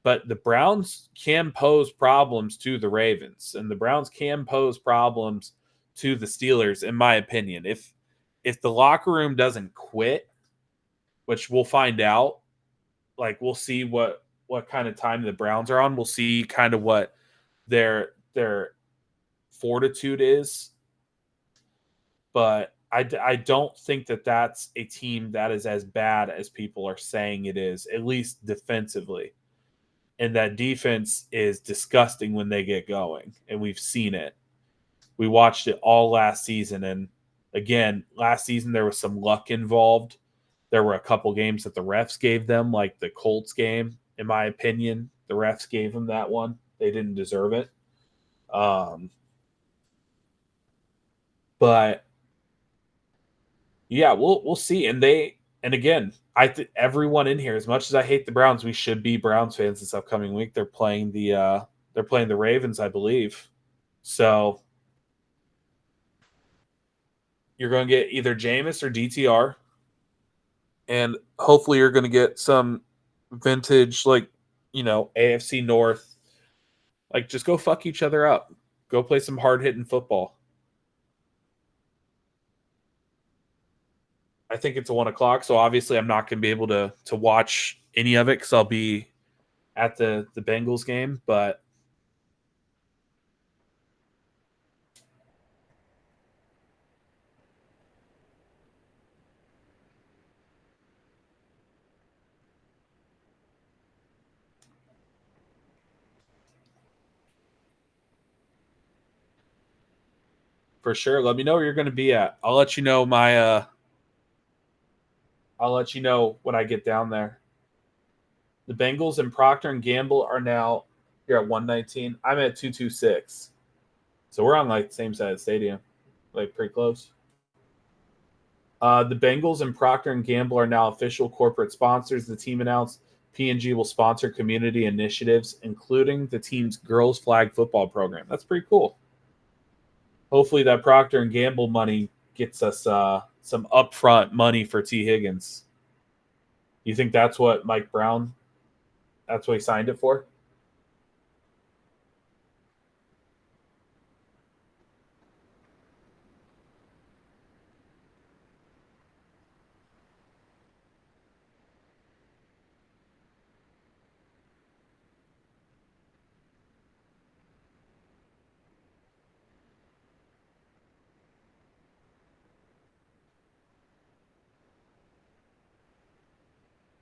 But the Browns can pose problems to the Ravens, and the Browns can pose problems to the Steelers, in my opinion. If the locker room doesn't quit, which we'll find out, like we'll see what kind of time the Browns are on. We'll see kind of what their fortitude is. But I don't think that that's a team that is as bad as people are saying it is, at least defensively. And that defense is disgusting when they get going. And we've seen it. We watched it all last season. And again, last season there was some luck involved. There were a couple games that the refs gave them, like the Colts game, in my opinion. The refs gave them that one. They didn't deserve it. But yeah, we'll see. And again, everyone in here, as much as I hate the Browns, we should be Browns fans this upcoming week. They're playing the Ravens, I believe. So you're going to get either Jameis or DTR. And hopefully you're going to get some vintage, AFC North. Just go fuck each other up. Go play some hard-hitting football. I think it's 1:00, so obviously I'm not going to be able to watch any of it because I'll be at the Bengals game. But for sure, let me know where you're going to be at. I'll let you know I'll let you know when I get down there. The Bengals and Procter and Gamble are now here at 119. I'm at 226. So we're on like the same side of the stadium, like pretty close. The Bengals and Procter and Gamble are now official corporate sponsors. The team announced P&G will sponsor community initiatives, including the team's girls flag football program. That's pretty cool. Hopefully, that Procter and Gamble money gets us some upfront money for T. Higgins. You think that's what Mike Brown? That's what he signed it for?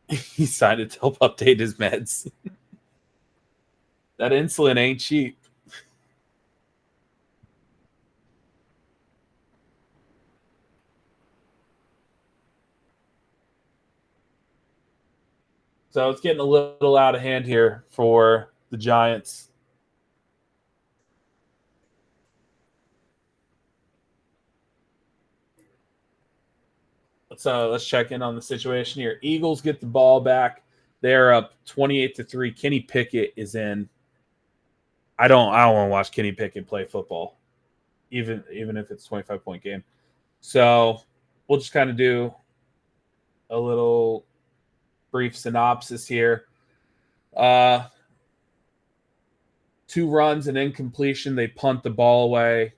He signed it to help update his meds. That insulin ain't cheap. So it's getting a little out of hand here for the Giants. So let's check in on the situation here. Eagles get the ball back. They're up 28-3. Kenny Pickett is in. I don't want to watch Kenny Pickett play football, even if it's a 25-point game. So we'll just kind of do a little brief synopsis here. 2 runs and incompletion. They punt the ball away.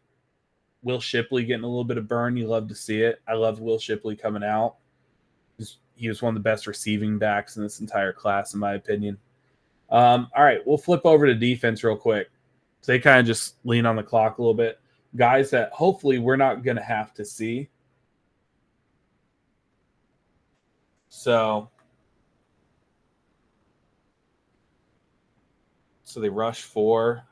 Will Shipley getting a little bit of burn. You love to see it. I love Will Shipley coming out. He was one of the best receiving backs in this entire class, in my opinion. All right, we'll flip over to defense real quick. So they kind of just lean on the clock a little bit. Guys that hopefully we're not going to have to see. So they rush 4.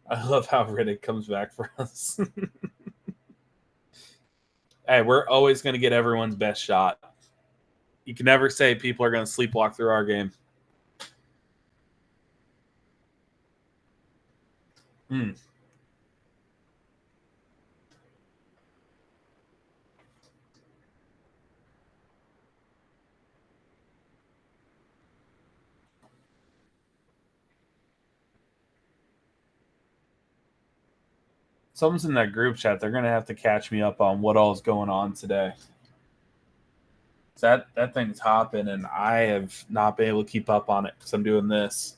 I love how Riddick comes back for us. Hey, we're always going to get everyone's best shot. You can never say people are going to sleepwalk through our game. Someone's in that group chat. They're going to have to catch me up on what all is going on today. That thing's hopping, and I have not been able to keep up on it because I'm doing this.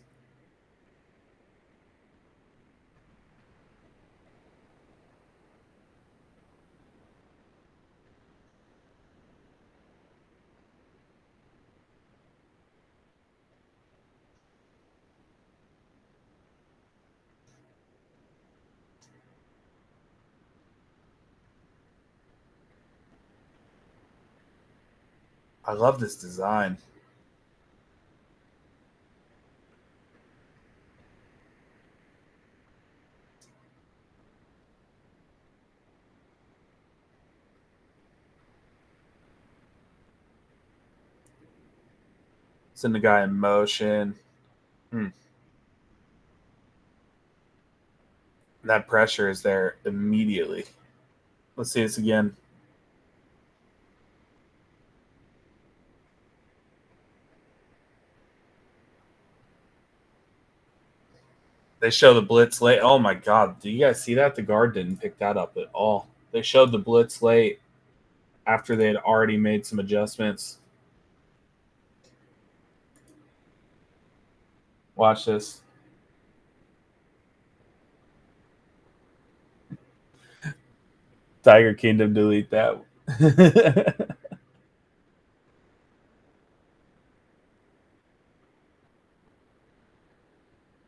I love this design. Send the guy in motion. That pressure is there immediately. Let's see this again. They show the blitz late. Oh my god, do you guys see that? The guard didn't pick that up at all. They showed the blitz late after they had already made some adjustments. Watch this. Tiger Kingdom, delete that.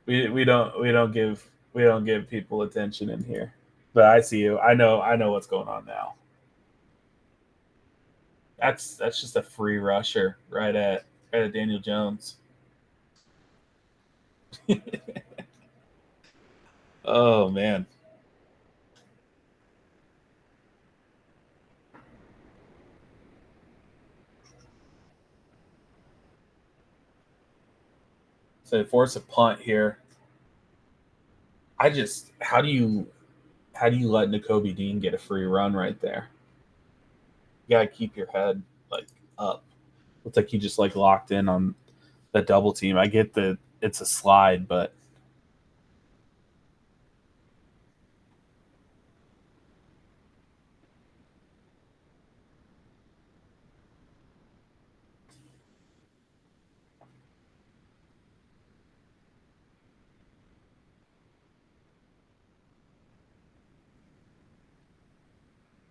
we don't give people attention in here. But I see you. I know what's going on now. That's just a free rusher right at Daniel Jones. Oh man. So they force a punt here. I just how do you let N'Kobe Dean get a free run right there? You gotta keep your head like up. Looks like he just like locked in on the double team. I get that it's a slide, but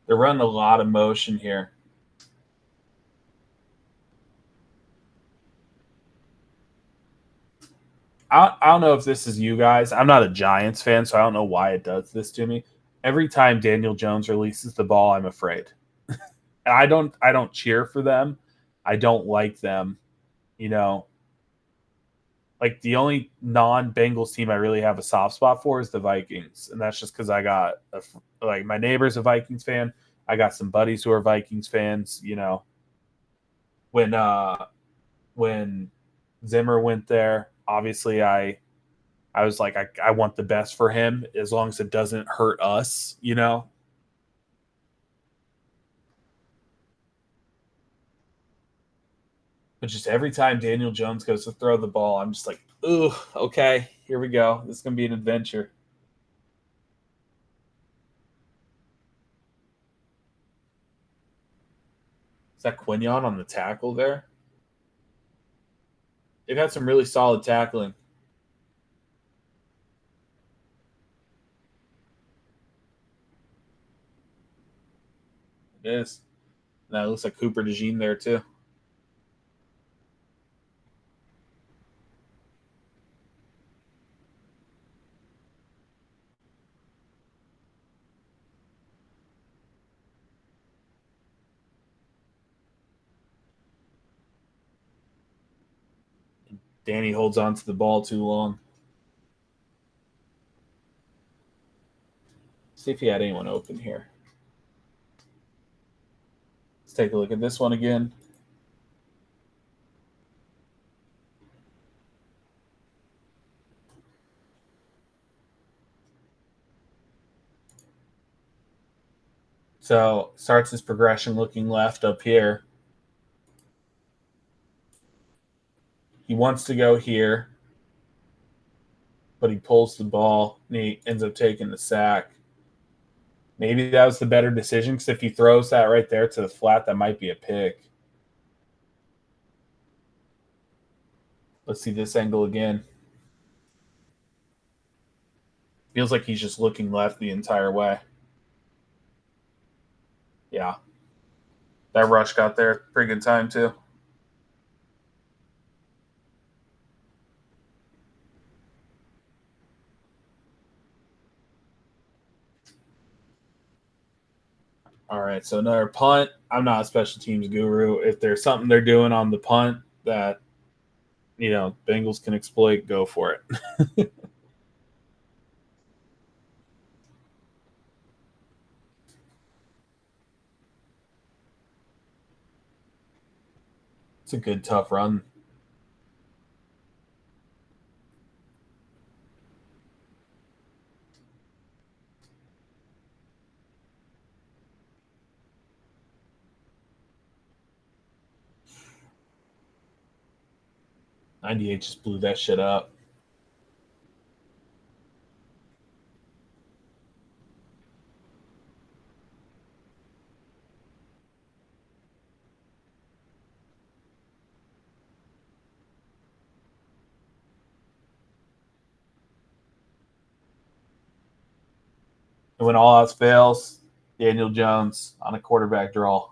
they're running a lot of motion here. I don't know if this is you guys. I'm not a Giants fan, so I don't know why it does this to me. Every time Daniel Jones releases the ball, I'm afraid. And I don't cheer for them. I don't like them. You know, like the only non-Bengals team I really have a soft spot for is the Vikings, and that's just because like my neighbor's a Vikings fan. I got some buddies who are Vikings fans. When when Zimmer went there, obviously I was like I want the best for him as long as it doesn't hurt us. But just every time Daniel Jones goes to throw the ball, I'm just like, ooh, okay, here we go. This is gonna be an adventure. Is that Quinion on the tackle there? They've had some really solid tackling. It is. Now it looks like Cooper DeJean there too. Danny holds on to the ball too long. See if he had anyone open here. Let's take a look at this one again. So starts his progression looking left up here. He wants to go here, but he pulls the ball and he ends up taking the sack. Maybe that was the better decision because if he throws that right there to the flat, that might be a pick. Let's see this angle again. Feels like he's just looking left the entire way. Yeah. That rush got there pretty good time too. All right, so another punt. I'm not a special teams guru. If there's something they're doing on the punt that Bengals can exploit, go for it. It's a good tough run. 98 just blew that shit up. And when all else fails, Daniel Jones on a quarterback draw.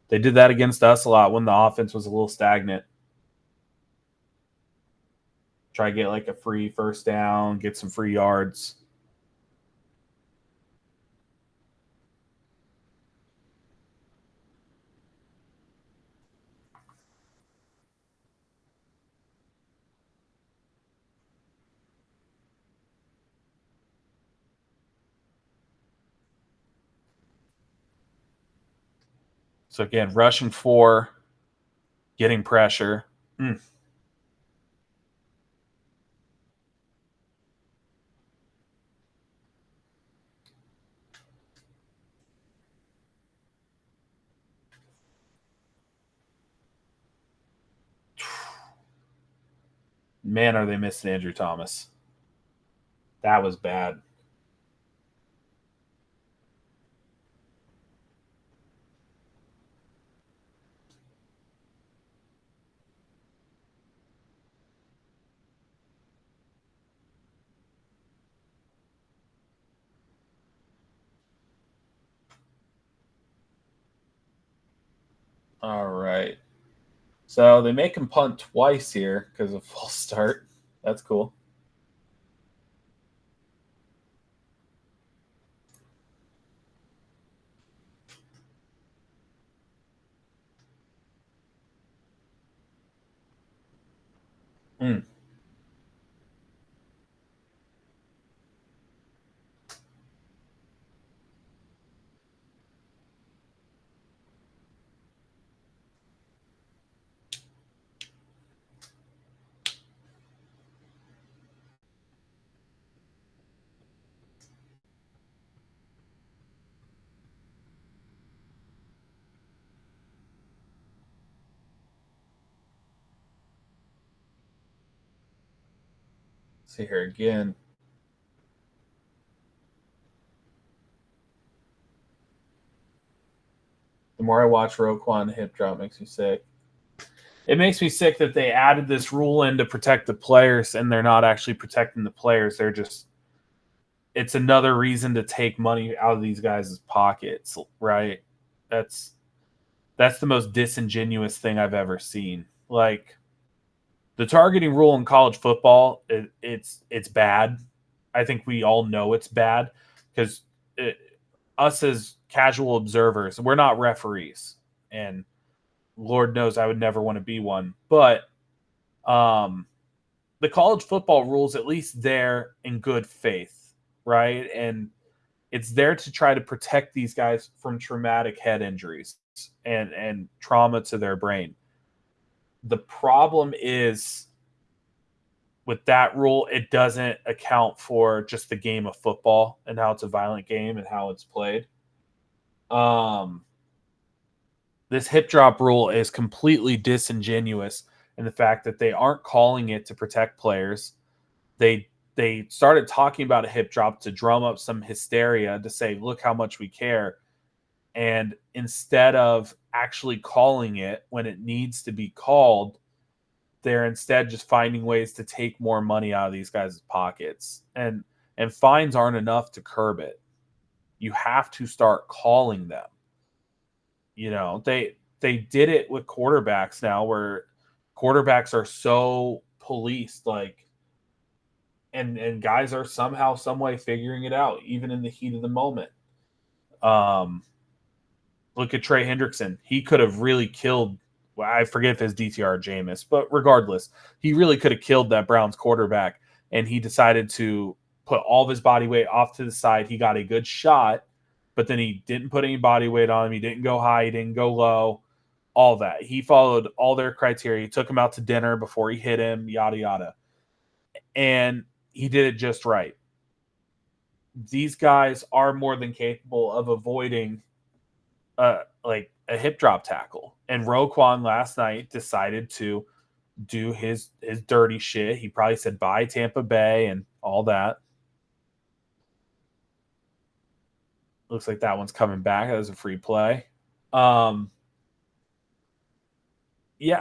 They did that against us a lot when the offense was a little stagnant. Try to get like a free first down, get some free yards. So again, rushing 4, getting pressure. Man, are they missing Andrew Thomas? That was bad. All right. So they make him punt twice here because of false start. That's cool. Mm. See here again. The more I watch Roquan hip drop, makes me sick. It makes me sick that they added this rule in to protect the players, and they're not actually protecting the players. They're just it's another reason to take money out of these guys' pockets, right? That's the most disingenuous thing I've ever seen. Like the targeting rule in college football, it's bad. I think we all know it's bad because us as casual observers, we're not referees, and Lord knows I would never want to be one. But the college football rules at least there in good faith, right? And it's there to try to protect these guys from traumatic head injuries and trauma to their brain. The problem is with that rule, it doesn't account for just the game of football and how it's a violent game and how it's played. This hip drop rule is completely disingenuous in the fact that they aren't calling it to protect players. They started talking about a hip drop to drum up some hysteria to say, look how much we care. And instead of actually calling it when it needs to be called, they're instead just finding ways to take more money out of these guys' pockets. And fines aren't enough to curb it. You have to start calling them. You know, they did it with quarterbacks now where quarterbacks are so policed, like and guys are somehow, some way figuring it out, even in the heat of the moment. Um, look at Trey Hendrickson. He could have really killed. Well, I forget if his DTR Jameis, but regardless, he really could have killed that Browns quarterback. And he decided to put all of his body weight off to the side. He got a good shot, but then he didn't put any body weight on him. He didn't go high. He didn't go low. All that. He followed all their criteria. He took him out to dinner before he hit him, yada, yada. And he did it just right. These guys are more than capable of avoiding like a hip drop tackle. And Roquan last night decided to do his dirty shit. He probably said bye Tampa Bay and all that. Looks like that one's coming back. That was a free play. Yeah,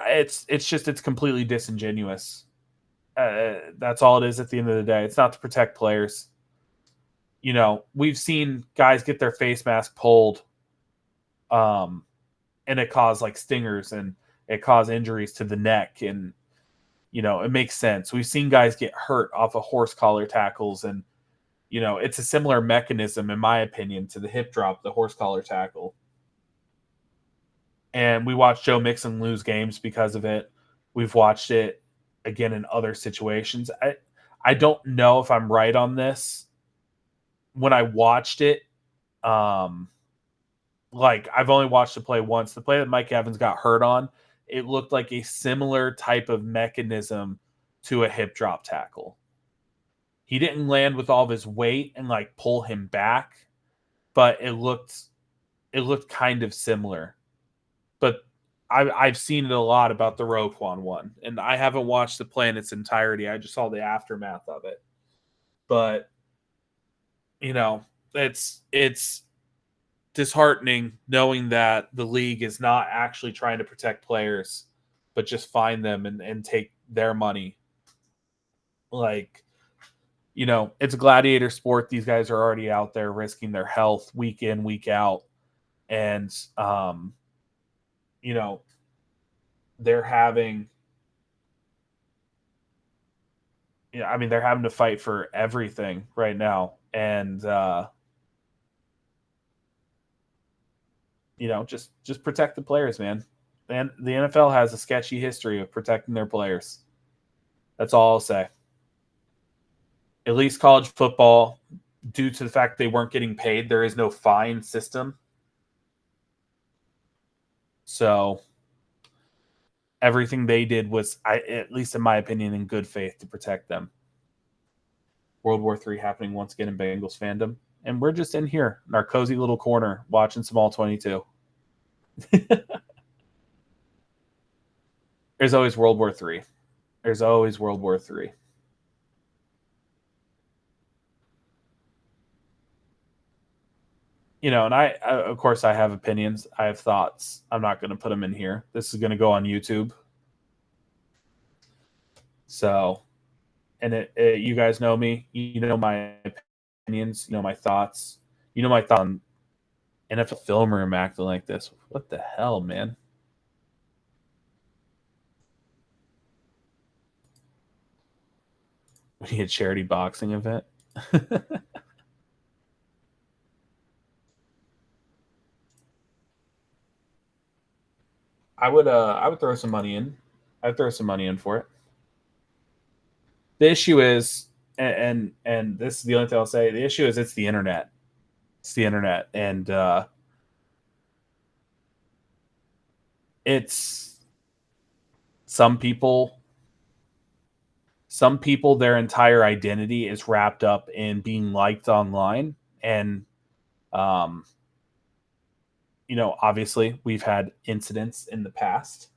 it's completely disingenuous. That's all it is at the end of the day. It's not to protect players. You know, we've seen guys get their face mask pulled, and it caused like stingers and it caused injuries to the neck, and you know it makes sense. We've seen guys get hurt off of horse collar tackles, and you know it's a similar mechanism, in my opinion, to the hip drop, the horse collar tackle. And we watched Joe Mixon lose games because of it. We've watched it again in other situations. I don't know if I'm right on this. When I watched it, like I've only watched the play once. The play that Mike Evans got hurt on, it looked like a similar type of mechanism to a hip drop tackle. He didn't land with all of his weight and like pull him back, but it looked kind of similar. But I've seen it a lot about the Roquan one, and I haven't watched the play in its entirety. I just saw the aftermath of it. But it's disheartening knowing that the league is not actually trying to protect players, but just fine them and take their money. Like, it's a gladiator sport. These guys are already out there risking their health week in, week out. And, they're having, they're having to fight for everything right now. And, just protect the players, man. And the NFL has a sketchy history of protecting their players. That's all I'll say. At least college football, due to the fact they weren't getting paid, there is no fine system. So everything they did was, at least in my opinion, in good faith to protect them. World War III happening once again in Bengals fandom. And we're just in here in our cozy little corner watching some All 22. There's always World War III. There's always World War III. And I, of course, I have opinions. I have thoughts. I'm not going to put them in here. This is going to go on YouTube. So, and you guys know me. You know my opinions. You know my thoughts. You know my thoughts on NFL film room acting like this. What the hell, man? We need a charity boxing event. I would throw some money in. I'd throw some money in for it. The issue is, and this is the only thing I'll say. The issue is it's the internet. It's the internet, and it's some people. Some people, their entire identity is wrapped up in being liked online, and obviously we've had incidents in the past,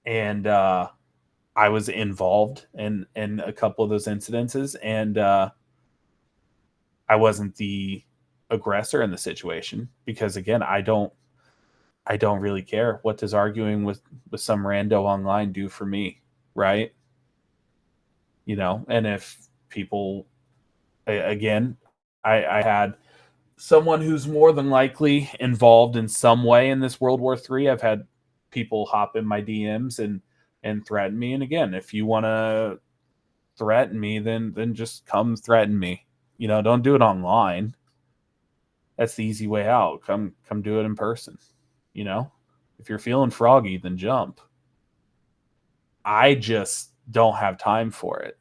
and I was involved in a couple of those incidences, and I wasn't the aggressor in the situation because, again, I don't really care. What does arguing with some rando online do for me, right? And if people, again, I had someone who's more than likely involved in some way in this World War III. I've had people hop in my DMs and threaten me. And again, if you want to threaten me, then just come threaten me. Don't do it online. That's the easy way out. Come do it in person. If you're feeling froggy, then jump. I just don't have time for it.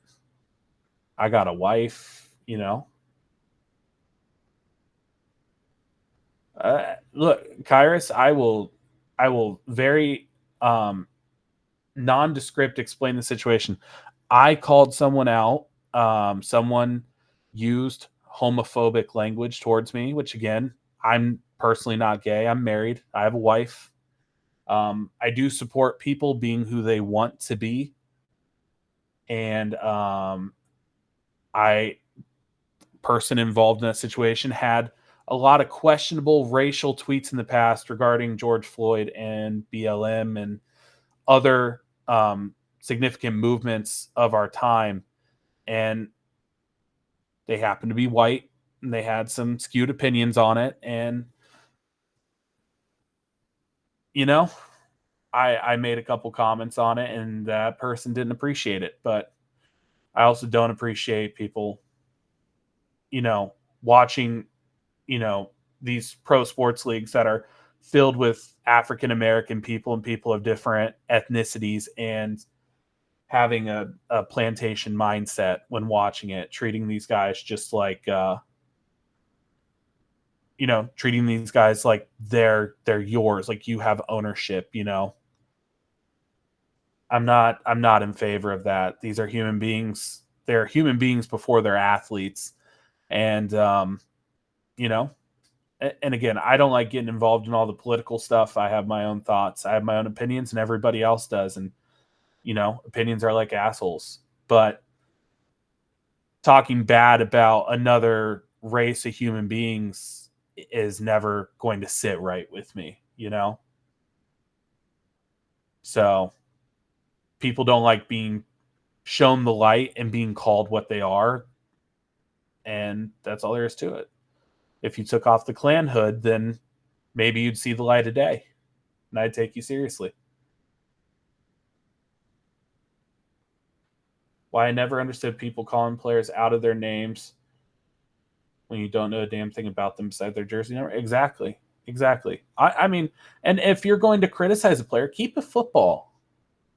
I got a wife, look, Kyrus, I will very nondescript explain the situation. I called someone out. Someone used homophobic language towards me, which, again, I'm personally not gay. I'm married. I have a wife. I do support people being who they want to be. And person involved in that situation had a lot of questionable racial tweets in the past regarding George Floyd and BLM and other significant movements of our time. And they happened to be white, and they had some skewed opinions on it. And, I made a couple comments on it, and that person didn't appreciate it. But I also don't appreciate people, watching, these pro sports leagues that are filled with African American people and people of different ethnicities, and having a plantation mindset when watching it, treating these guys just like treating these guys like they're yours, like you have ownership. I'm not in favor of that. These are human beings. They're human beings before they're athletes, and you know, and again, I don't like getting involved in all the political stuff. I have my own thoughts. I have my own opinions, and everybody else does. And opinions are like assholes. But talking bad about another race of human beings is never going to sit right with me. So people don't like being shown the light and being called what they are, and that's all there is to it. If you took off the Klan hood, then maybe you'd see the light of day, and I'd take you seriously. Why I never understood people calling players out of their names when you don't know a damn thing about them besides their jersey number. Exactly. Exactly. I mean, and if you're going to criticize a player, keep it football.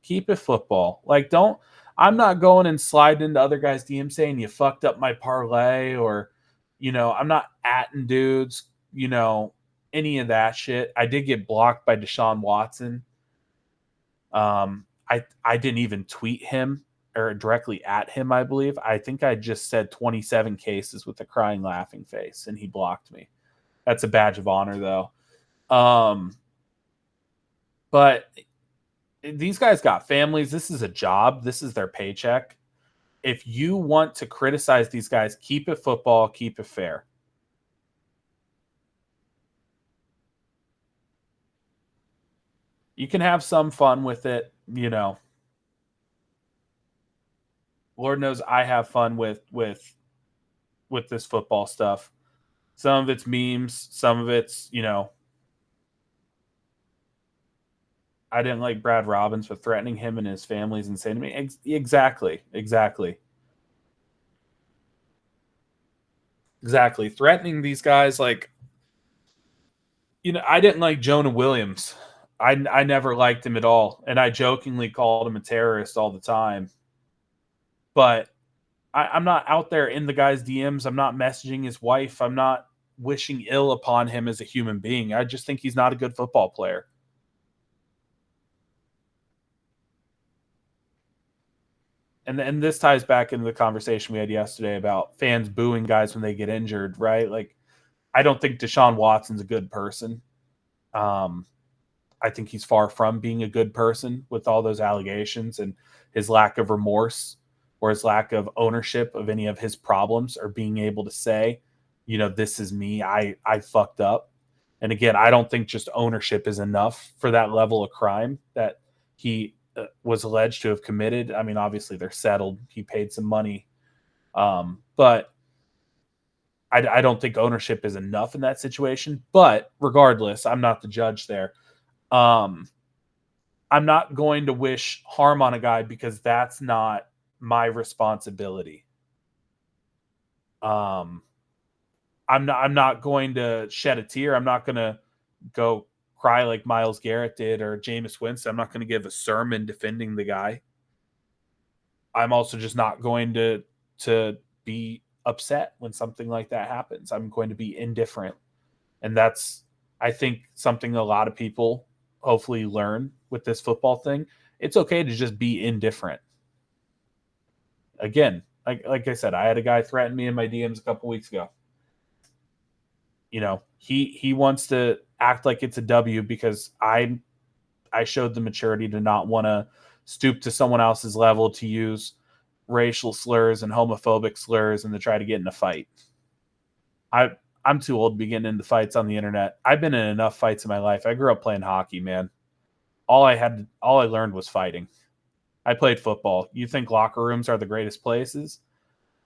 Keep it football. Like, don't. I'm not going and sliding into other guys' DM saying you fucked up my parlay, or, I'm not atting dudes, any of that shit. I did get blocked by Deshaun Watson. I didn't even tweet him or directly at him, I believe. I think I just said 27 cases with a crying, laughing face, and he blocked me. That's a badge of honor, though. But these guys got families. This is a job. This is their paycheck. If you want to criticize these guys, keep it football, keep it fair. You can have some fun with it, Lord knows I have fun with this football stuff. Some of it's memes, some of it's, I didn't like Brad Robbins for threatening him and his family's insane to me. Exactly. Threatening these guys, like, I didn't like Jonah Williams. I never liked him at all, and I jokingly called him a terrorist all the time. But I'm not out there in the guy's DMs. I'm not messaging his wife. I'm not wishing ill upon him as a human being. I just think he's not a good football player. And this ties back into the conversation we had yesterday about fans booing guys when they get injured, right? Like, I don't think Deshaun Watson's a good person. I think he's far from being a good person with all those allegations and his lack of remorse or his lack of ownership of any of his problems, or being able to say, this is me. I fucked up. And again, I don't think just ownership is enough for that level of crime that he was alleged to have committed. I mean, obviously they're settled. He paid some money. But I don't think ownership is enough in that situation. But regardless, I'm not the judge there. I'm not going to wish harm on a guy because that's not my responsibility. I'm not going to shed a tear. I'm not going to go cry like Myles Garrett did or Jameis Winston. I'm not going to give a sermon defending the guy. I'm also just not going to be upset when something like that happens. I'm going to be indifferent. And that's, I think, something a lot of people hopefully learn with this football thing. It's okay to just be indifferent. Again, like I said, I had a guy threaten me in my DMs a couple weeks ago. He wants to act like it's a W because I showed the maturity to not want to stoop to someone else's level to use racial slurs and homophobic slurs and to try to get in a fight. I'm too old to be getting into fights on the internet. I've been in enough fights in my life. I grew up playing hockey, man. All I learned was fighting. I played football. You think locker rooms are the greatest places?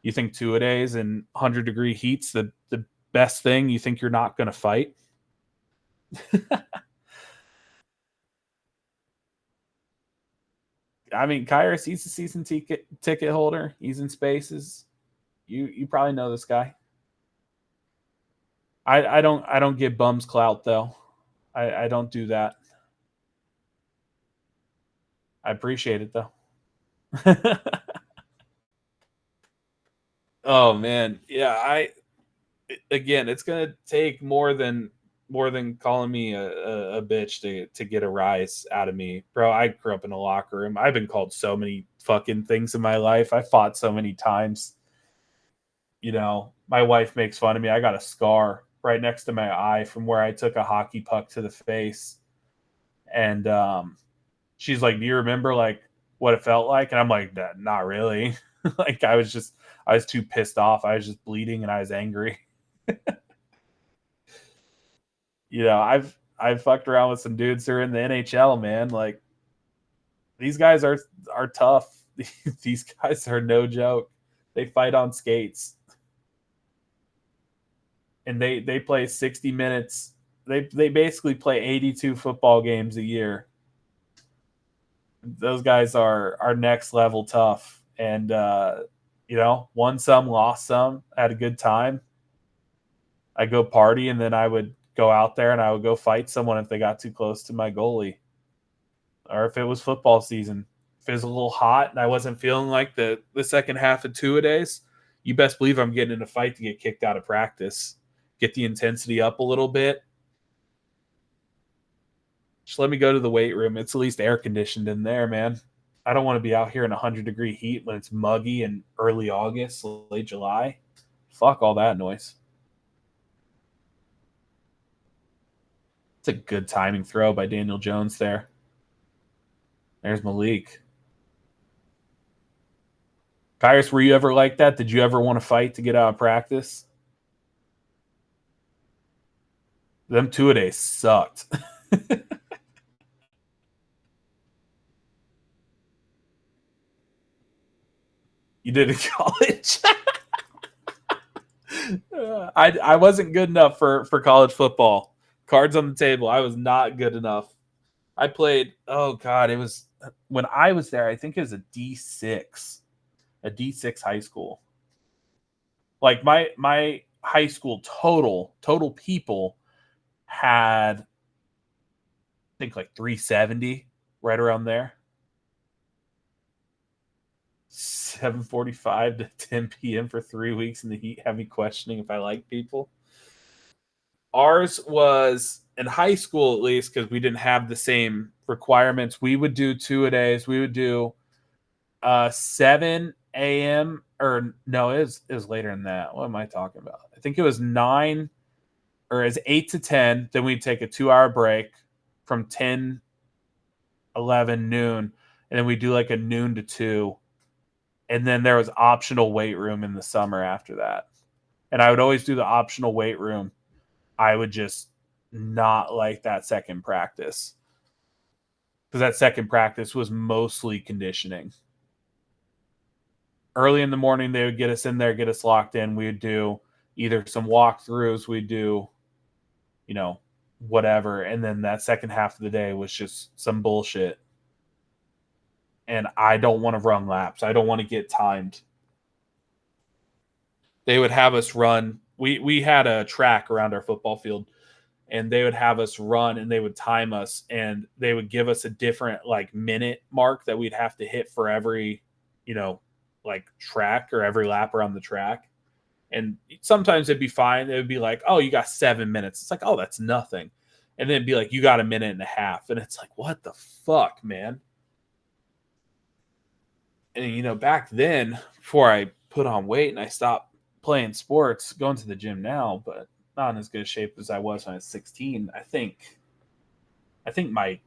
You think two-a-days and 100-degree heat's the best thing? You think you're not going to fight? I mean, Kyrus, he's a season ticket holder. He's in spaces. You probably know this guy. I don't give bums clout though. I don't do that. I appreciate it though. Oh man, yeah. again, it's gonna take more than calling me a bitch to get a rise out of me, bro. I grew up in a locker room. I've been called so many fucking things in my life. I fought so many times. My wife makes fun of me. I got a scar right next to my eye from where I took a hockey puck to the face, and she's like, "Do you remember like what it felt like?" And I'm like, "Not really." Like I was too pissed off. I was just bleeding and I was angry. I've fucked around with some dudes who are in the NHL, man. Like these guys are tough. These guys are no joke. They fight on skates, and they play 60 minutes. They basically play 82 football games a year. Those guys are next level tough, and won some, lost some, had a good time. I go party, and then I would go out there and I would go fight someone if they got too close to my goalie, or if it was football season. If it was a little hot and I wasn't feeling like the second half of two-a-days, you best believe I'm getting in a fight to get kicked out of practice. Get the intensity up a little bit. Just let me go to the weight room. It's at least air conditioned in there, man. I don't want to be out here in 100-degree heat when it's muggy in early August, late July. Fuck all that noise. It's a good timing throw by Daniel Jones there. There's Malik. Kyrus, were you ever like that? Did you ever want to fight to get out of practice? Them two-a-days sucked. You did in college. I wasn't good enough for college football. Cards on the table. I was not good enough. I played. Oh God, it was when I was there. I think it was a D6 high school. Like my high school total people had, I think, like 370, right around there. 7:45 to 10 p.m. for 3 weeks in the heat. Have me questioning if I like people. Ours was in high school, at least, because we didn't have the same requirements. We would do two-a-days. We would do 7 a.m. or no, it was later than that. What am I talking about? I think it was 9 or it's 8 to 10. Then we'd take a 2-hour break from 10, 11, noon. And then we'd do like a noon to 2. And then there was optional weight room in the summer after that. And I would always do the optional weight room. I would just not like that second practice, because that second practice was mostly conditioning. Early in the morning, they would get us in there, get us locked in. We would do either some walkthroughs, we'd do, whatever. And then that second half of the day was just some bullshit. And I don't want to run laps. I don't want to get timed. They would have us run. We had a track around our football field, and they would have us run, and they would time us, and they would give us a different like minute mark that we'd have to hit for every, like track or every lap around the track. And sometimes it'd be fine. It would be like, oh, you got 7 minutes. It's like, oh, that's nothing. And then it'd be like, you got a minute and a half. And it's like, what the fuck, man? And, back then, before I put on weight and I stopped playing sports, going to the gym now, but not in as good a shape as I was when I was 16. I think my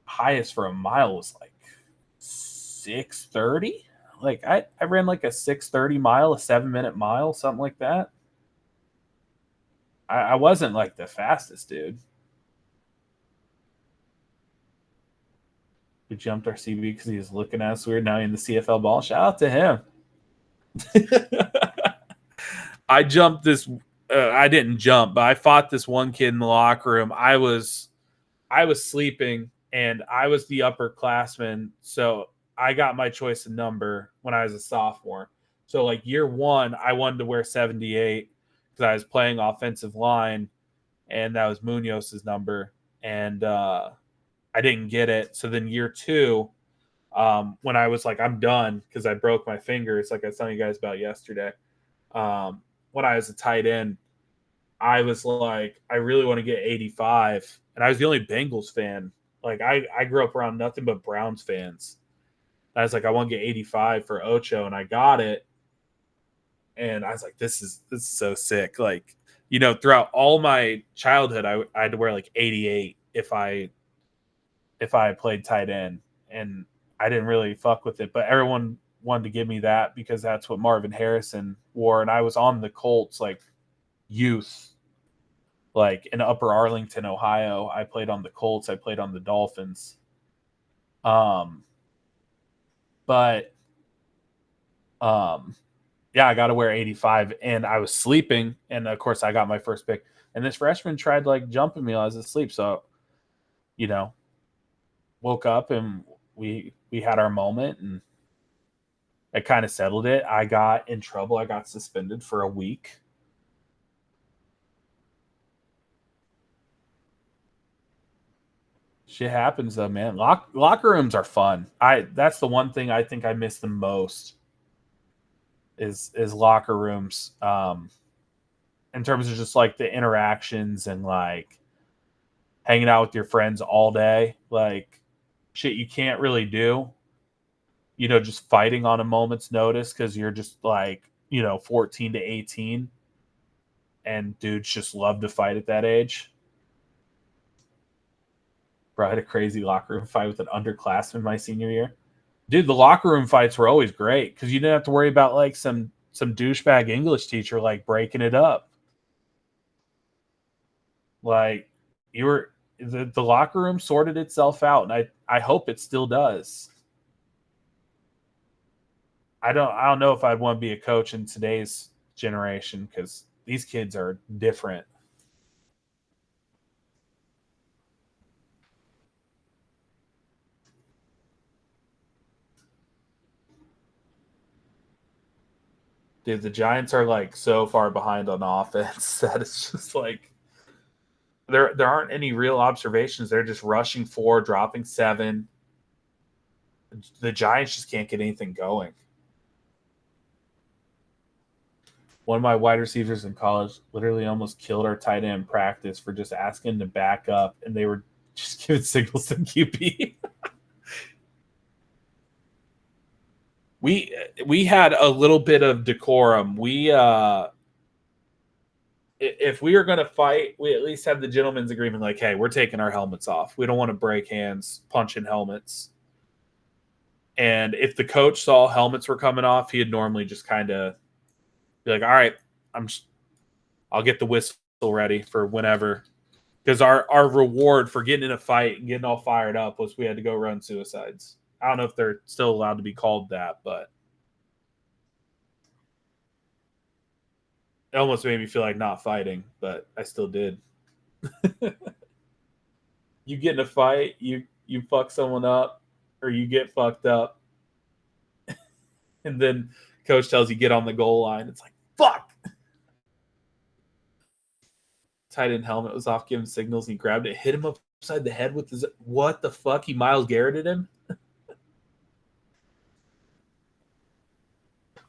highest for a mile was like 6:30. Like I ran like a 6:30 mile, a 7-minute mile, something like that. I wasn't like the fastest dude. We jumped our CB because he was looking at us weird. Now in the CFL ball. Shout out to him. I jumped this. I didn't jump, but I fought this one kid in the locker room. I was sleeping, and I was the upperclassman, so I got my choice of number when I was a sophomore. So like year one, I wanted to wear 78 because I was playing offensive line, and that was Munoz's number, and I didn't get it. So then year two, when I was like, I'm done because I broke my fingers, like I was telling you guys about yesterday. When I was a tight end, I was like, I really want to get 85. And I was the only Bengals fan. Like, I grew up around nothing but Browns fans. I was like, I want to get 85 for Ocho, and I got it. And I was like, this is so sick. Like, throughout all my childhood, I had to wear like 88 if I played tight end, and I didn't really fuck with it. But everyone wanted to give me that because that's what Marvin Harrison wore, and I was on the Colts like youth, like in Upper Arlington, Ohio. I played on the Colts. I played on the Dolphins. Um, but yeah, I got to wear 85, and I was sleeping, and of course I got my first pick. And this freshman tried like jumping me while I was asleep, so woke up and we had our moment, and it kind of settled it. I got in trouble. I got suspended for a week. Shit happens though, man. Locker rooms are fun. That's the one thing I think I miss the most is locker rooms. In terms of just like the interactions and like hanging out with your friends all day, like shit you can't really do. Just fighting on a moment's notice because you're just like 14 to 18, and dudes just love to fight at that age. Bro, I had a crazy locker room fight with an underclassman my senior year. Dude, the locker room fights were always great because you didn't have to worry about like some douchebag English teacher like breaking it up. Like you were the locker room sorted itself out, and I hope it still does. I don't know if I'd want to be a coach in today's generation because these kids are different. Dude, the Giants are like so far behind on offense that it's just like there aren't any real observations. They're just rushing 4, dropping 7. The Giants just can't get anything going. One of my wide receivers in college literally almost killed our tight end in practice for just asking to back up, and they were just giving signals to QB. we had a little bit of decorum. We if we were going to fight, we at least had the gentleman's agreement like, hey, we're taking our helmets off. We don't want to break hands punching helmets. And if the coach saw helmets were coming off, he'd normally just kind of be like, all right, I'll get the whistle ready for whenever. Because our reward for getting in a fight and getting all fired up was we had to go run suicides. I don't know if they're still allowed to be called that, but it almost made me feel like not fighting, but I still did. You get in a fight, you fuck someone up, or you get fucked up, and then coach tells you get on the goal line. It's like, fuck. Tight end helmet was off, giving signals. He grabbed it, hit him upside the head with his. What the fuck? He Myles Garretted him.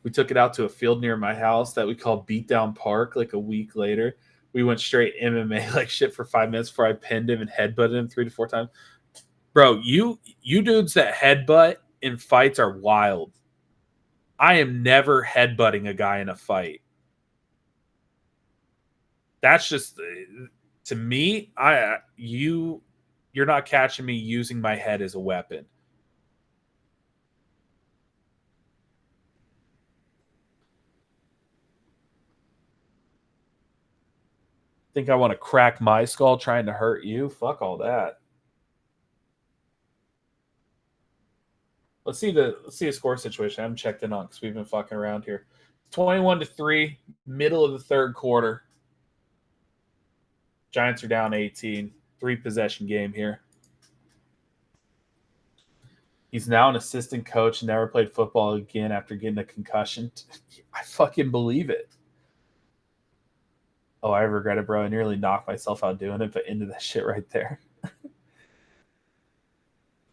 We took it out to a field near my house that we called Beatdown Park. Like a week later, we went straight MMA like shit for 5 minutes before I pinned him and headbutted him 3 to 4 times. Bro, you dudes that headbutt in fights are wild. I am never headbutting a guy in a fight. That's just to me. You're not catching me using my head as a weapon. Think I want to crack my skull trying to hurt you? Fuck all that. Let's see a score situation. I haven't checked in on because we've been fucking around here. 21-3, middle of the third quarter. Giants are down 18. 3-possession game here. He's now an assistant coach, never played football again after getting a concussion. I fucking believe it. Oh, I regret it, bro. I nearly knocked myself out doing it, but into that shit right there.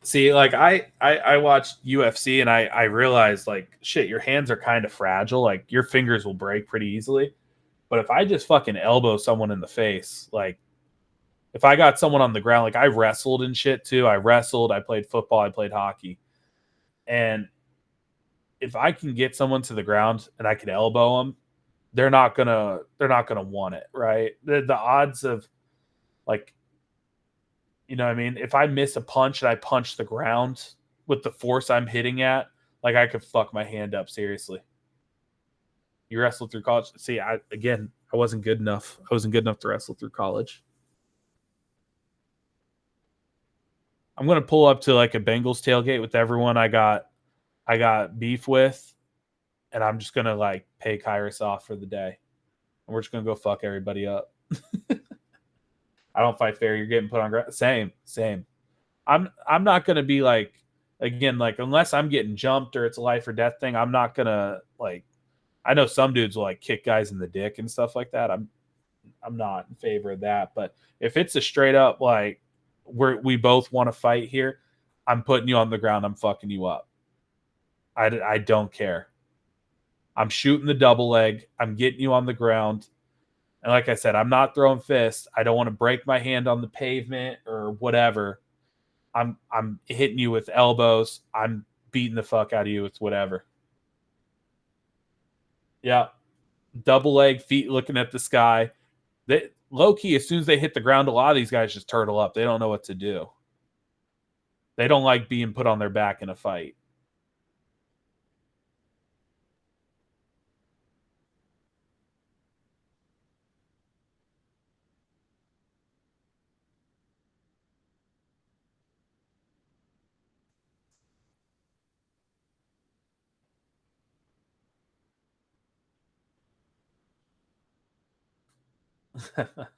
See, like I watched UFC and I realized like shit, your hands are kind of fragile. Like your fingers will break pretty easily. But if I just fucking elbow someone in the face, like if I got someone on the ground, like I wrestled and shit too. I wrestled, I played football, I played hockey. And if I can get someone to the ground and I can elbow them, they're not gonna want it, right? The odds of like, you know what I mean? If I miss a punch and I punch the ground with the force I'm hitting at, like I could fuck my hand up seriously. You wrestled through college. See, I wasn't good enough. I wasn't good enough to wrestle through college. I'm gonna pull up to like a Bengals tailgate with everyone I got beef with, and I'm just gonna like pay Kyrus off for the day, and we're just gonna go fuck everybody up. I don't fight fair. You're getting put on ground. Same. I'm not gonna be like, again, like unless I'm getting jumped or it's a life or death thing. I'm not gonna like. I know some dudes will like kick guys in the dick and stuff like that. I'm not in favor of that. But if it's a straight up like we both want to fight here, I'm putting you on the ground. I'm fucking you up. I don't care. I'm shooting the double leg. I'm getting you on the ground. And like I said, I'm not throwing fists. I don't want to break my hand on the pavement or whatever. I'm hitting you with elbows. I'm beating the fuck out of you with whatever. Yeah. Double leg, feet looking at the sky. They low key, as soon as they hit the ground, a lot of these guys just turtle up. They don't know what to do. They don't like being put on their back in a fight.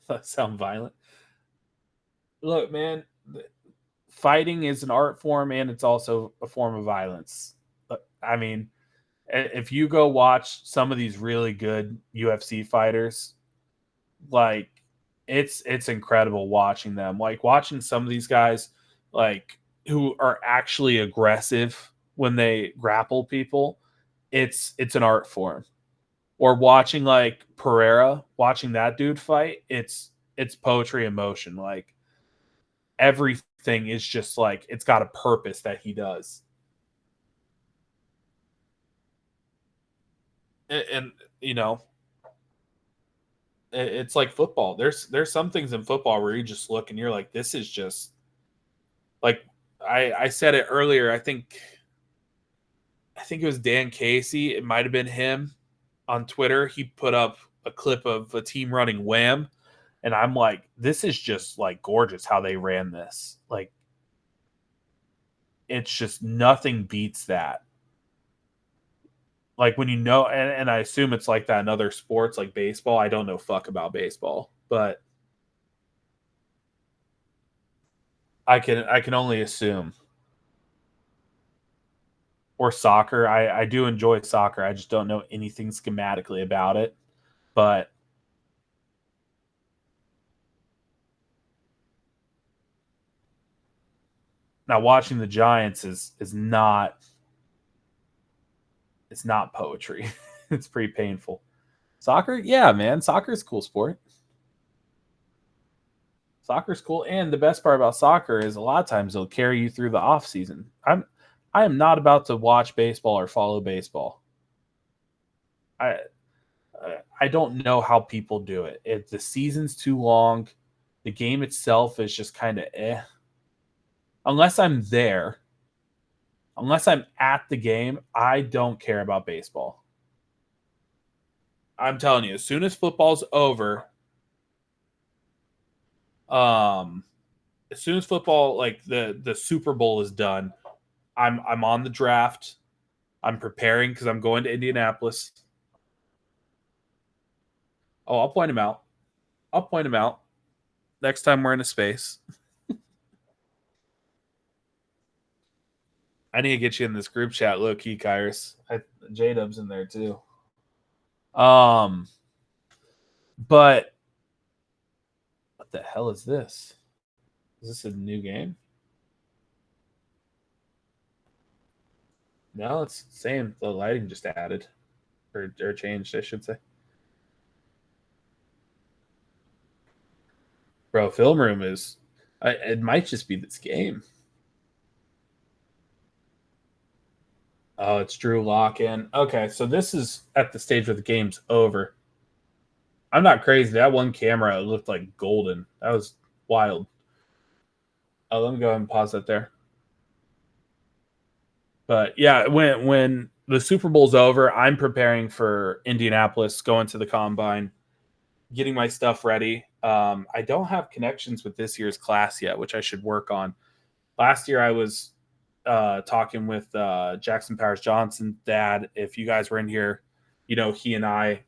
That sound violent. Look, man, fighting is an art form and it's also a form of violence. I mean, if you go watch some of these really good UFC fighters, like it's incredible watching them. Like watching some of these guys like who are actually aggressive when they grapple people, it's an art form. Or watching like Pereira, watching that dude fight, it's poetry in motion. Like everything is just like it's got a purpose that he does. And you know, it's like football. There's some things in football where you just look and you're like, this is just like I said it earlier. I think it was Dan Casey. It might have been him on Twitter. He put up a clip of a team running Wham, and I'm like, this is just like gorgeous how they ran this. Like it's just nothing beats that. Like when you know, and I assume it's like that in other sports like baseball. I don't know fuck about baseball, but I can only assume. Or soccer. I do enjoy soccer. I just don't know anything schematically about it. But now watching the Giants is not it's not poetry. It's pretty painful. Soccer, yeah, man. Soccer's a cool sport. Soccer's cool, and the best part about soccer is a lot of times it'll carry you through the off season. I am not about to watch baseball or follow baseball. I I don't know how people do it. The season's too long. The game itself is just kind of eh. Unless I'm there, unless I'm at the game, I don't care about baseball. I'm telling you, as soon as football's over, um, as soon as football like the Super Bowl is done, I'm on the draft. I'm preparing because I'm going to Indianapolis. Oh, I'll point him out. I'll point him out next time we're in a space. I need to get you in this group chat, low key, Kyrus. J Dub's in there too. Um, but what the hell is this? Is this a new game? No, it's the same. The lighting just added or changed, I should say. Bro, film room is. It might just be this game. Oh, it's Drew Lock in. Okay, so this is at the stage where the game's over. I'm not crazy. That one camera looked like golden. That was wild. Oh, let me go ahead and pause that there. But yeah, when the Super Bowl's over, I'm preparing for Indianapolis, going to the combine, getting my stuff ready. I don't have connections with this year's class yet, which I should work on. Last year, I was talking with Jackson Powers Johnson's dad. If you guys were in here, he and I,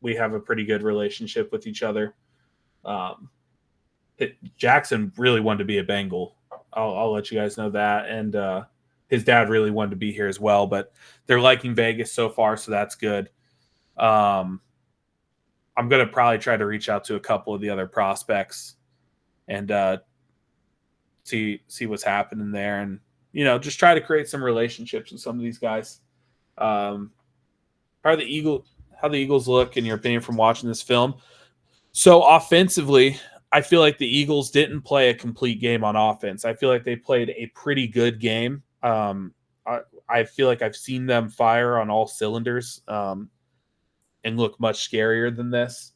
we have a pretty good relationship with each other. Um, Jackson really wanted to be a Bengal. I'll let you guys know that. And his dad really wanted to be here as well, but they're liking Vegas so far, so that's good. I'm going to probably try to reach out to a couple of the other prospects and see what's happening there, and just try to create some relationships with some of these guys. How the Eagles look in your opinion from watching this film? So offensively, I feel like the Eagles didn't play a complete game on offense. I feel like they played a pretty good game. I feel like I've seen them fire on all cylinders and look much scarier than this.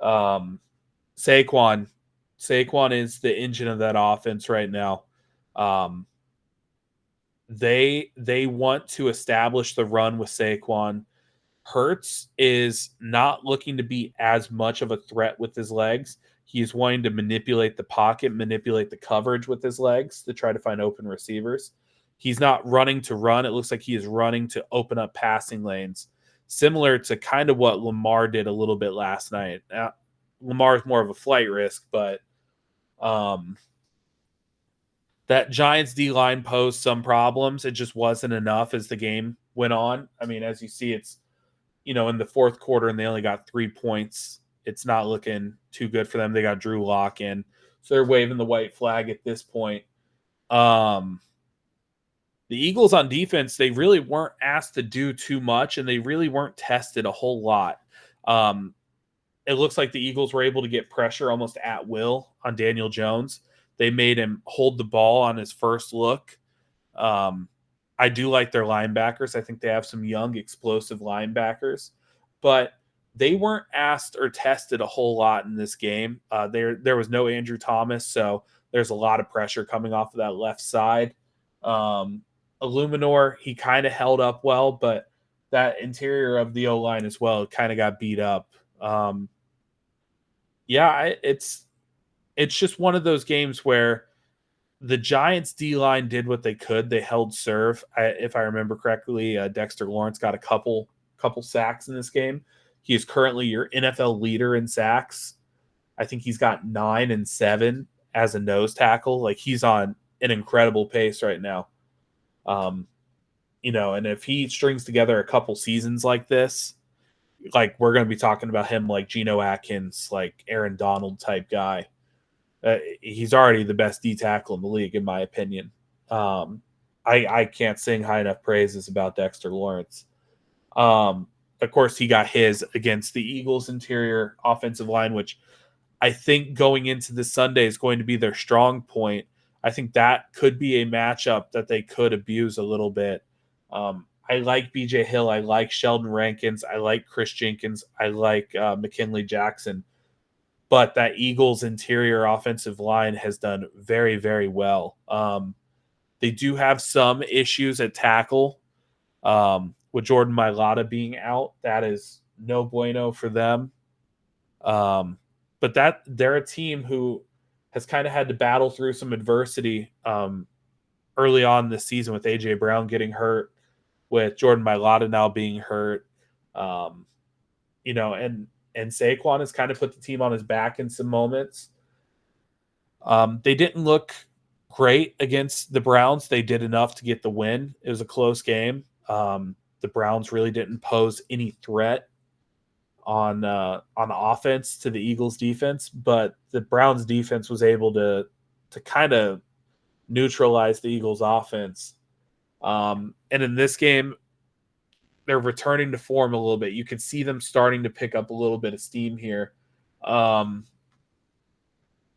Saquon is the engine of that offense right now. They want to establish the run with Saquon. Hurts is not looking to be as much of a threat with his legs. He's wanting to manipulate the pocket, manipulate the coverage with his legs to try to find open receivers. He's not running to run. It looks like he is running to open up passing lanes, similar to kind of what Lamar did a little bit last night. Lamar is more of a flight risk, but that Giants D-line posed some problems. It just wasn't enough as the game went on. I mean, as you see, it's in the fourth quarter, and they only got 3 points. It's not looking too good for them. They got Drew Lock in, so they're waving the white flag at this point. The Eagles on defense, they really weren't asked to do too much, and they really weren't tested a whole lot. It looks like the Eagles were able to get pressure almost at will on Daniel Jones. They made him hold the ball on his first look. I do like their linebackers. I think they have some young, explosive linebackers, but they weren't asked or tested a whole lot in this game. There was no Andrew Thomas, so there's a lot of pressure coming off of that left side. Illuminor, he kind of held up well, but that interior of the O-line as well kind of got beat up. It's just one of those games where the Giants D-line did what they could. They held serve. If I remember correctly, Dexter Lawrence got a couple sacks in this game. He is currently your NFL leader in sacks. I think he's got 9 and 7 as a nose tackle. Like, he's on an incredible pace right now. And if he strings together a couple seasons like this, like, we're going to be talking about him like Geno Atkins, like Aaron Donald type guy. He's already the best D tackle in the league, in my opinion. I can't sing high enough praises about Dexter Lawrence. Of course, he got his against the Eagles' interior offensive line, which I think going into this Sunday is going to be their strong point. I think that could be a matchup that they could abuse a little bit. I like BJ Hill. I like Sheldon Rankins. I like Chris Jenkins. I like McKinley Jackson. But that Eagles interior offensive line has done very, very well. They do have some issues at tackle with Jordan Mailata being out. That is no bueno for them. But they're a team who has kind of had to battle through some adversity early on this season with A.J. Brown getting hurt, with Jordan Mailata now being hurt. And Saquon has kind of put the team on his back in some moments. They didn't look great against the Browns. They did enough to get the win. It was a close game. The Browns really didn't pose any threat on offense to the Eagles defense, but the Browns defense was able to kind of neutralize the Eagles offense. And in this game, they're returning to form a little bit. You can see them starting to pick up a little bit of steam here.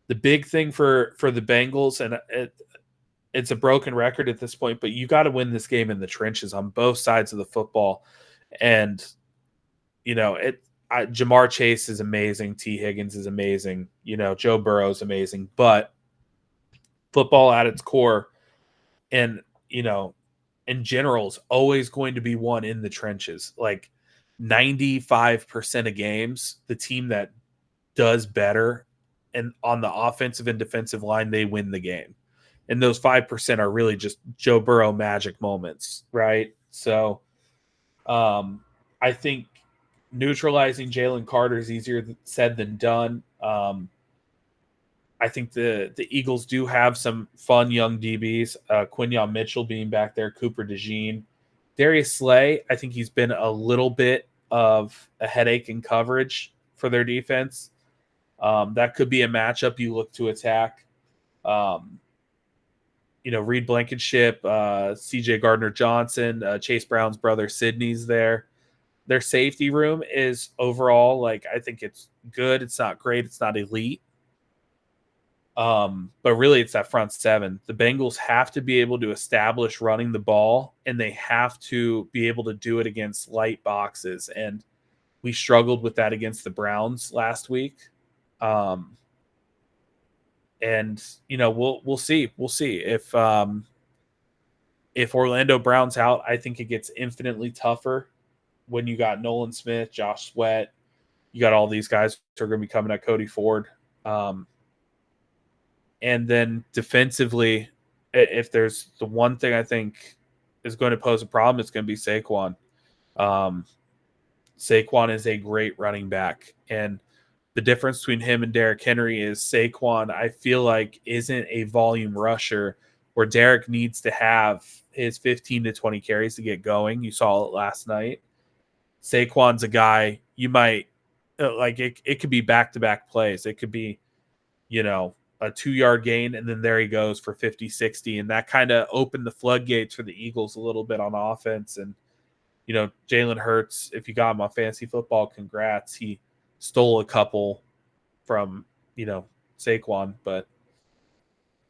The big thing for the Bengals, and it's a broken record at this point, but you got to win this game in the trenches on both sides of the football. And Jamar Chase is amazing, T. Higgins is amazing, Joe Burrow is amazing, but football at its core, and in general, is always going to be won in the trenches. Like 95% of games, the team that does better and on the offensive and defensive line, they win the game. And those 5% are really just Joe Burrow magic moments, right? So I think neutralizing Jalen Carter is easier said than done. I think the Eagles do have some fun young DBs. Quinyon Mitchell being back there, Cooper DeJean. Darius Slay, I think he's been a little bit of a headache in coverage for their defense. That could be a matchup you look to attack. Reed Blankenship, CJ Gardner-Johnson, Chase Brown's brother Sidney's there. Their safety room is overall, I think it's good. It's not great. It's not elite. But really, it's that front seven. The Bengals have to be able to establish running the ball, and they have to be able to do it against light boxes. And we struggled with that against the Browns last week. And we'll see. We'll see if Orlando Brown's out. I think it gets infinitely tougher when you got Nolan Smith, Josh Sweat. You got all these guys who are going to be coming at Cody Ford. And then defensively, if there's the one thing I think is going to pose a problem, it's going to be Saquon. Saquon is a great running back. And the difference between him and Derrick Henry is Saquon, I feel like, isn't a volume rusher where Derrick needs to have his 15 to 20 carries to get going. You saw it last night. Saquon's a guy you might it could be back-to-back plays. It could be, a 2-yard gain, and then there he goes for 50, 60. And that kind of opened the floodgates for the Eagles a little bit on offense. And, Jalen Hurts, if you got him on fantasy football, congrats. He stole a couple from, Saquon. But,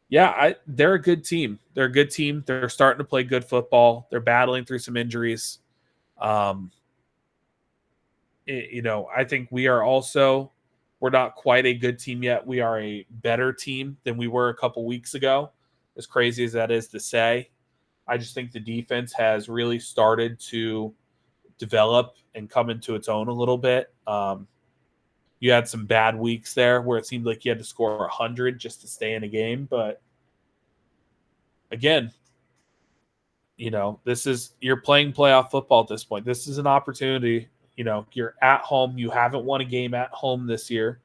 yeah, they're a good team. They're a good team. They're starting to play good football. They're battling through some injuries. I think we're not quite a good team yet. We are a better team than we were a couple weeks ago, as crazy as that is to say. I just think the defense has really started to develop and come into its own a little bit. You had some bad weeks there where it seemed like you had to score 100 just to stay in a game. But again, you're playing playoff football at this point. This is an opportunity. You're at home. You haven't won a game at home this year.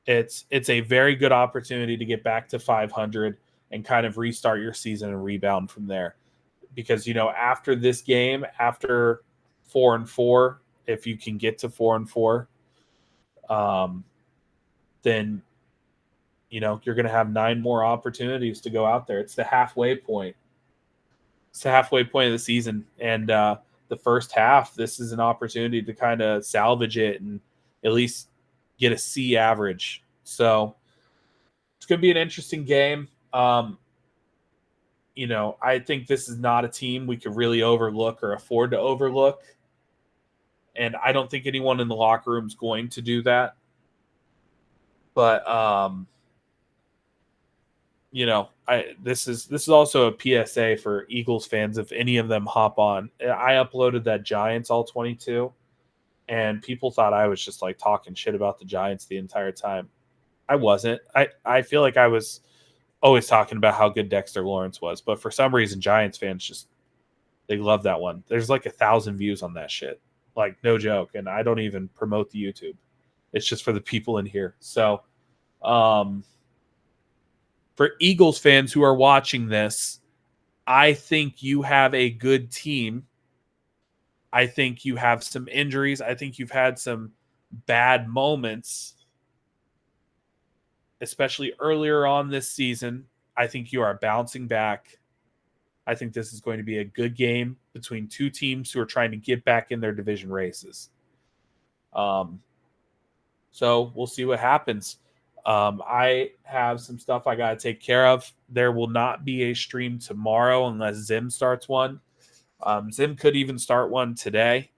It's a very good opportunity to get back to 500 and kind of restart your season and rebound from there. Because, after this game, after 4-4, if you can get to 4-4, then, you're going to have 9 more opportunities to go out there. It's the halfway point. It's the halfway point of the season. And the first half, this is an opportunity to kind of salvage it and at least get a C average. So it's going to be an interesting game. I think this is not a team we could really overlook or afford to overlook. And I don't think anyone in the locker room is going to do that. But, this is also a PSA for Eagles fans. If any of them hop on, I uploaded that Giants all 22, and people thought I was just talking shit about the Giants the entire time. I wasn't. I feel like I was always talking about how good Dexter Lawrence was, but for some reason, Giants fans they love that one. There's 1,000 views on that shit, no joke. And I don't even promote the YouTube. It's just for the people in here. So, for Eagles fans who are watching this, I think you have a good team. I think you have some injuries. I think you've had some bad moments, especially earlier on this season. I think you are bouncing back. I think this is going to be a good game between two teams who are trying to get back in their division races. So we'll see what happens. I have some stuff I got to take care of. There will not be a stream tomorrow unless Zim starts one. Zim could even start one today,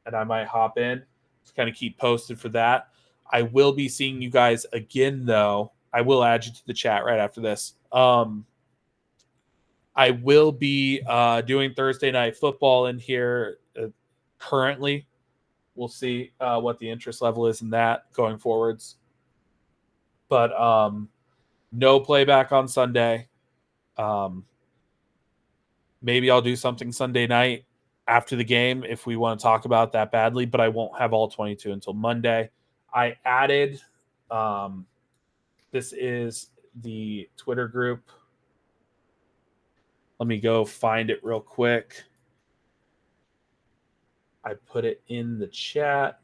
and I might hop in to kind of keep posted for that. I will be seeing you guys again, though. I will add you to the chat right after this. I will be doing Thursday night football in here currently. We'll see what the interest level is in that going forwards. But no playback on Sunday. Maybe I'll do something Sunday night after the game if we want to talk about that badly, but I won't have all 22 until Monday. I added, this is the Twitter group. Let me go find it real quick. I put it in the chat.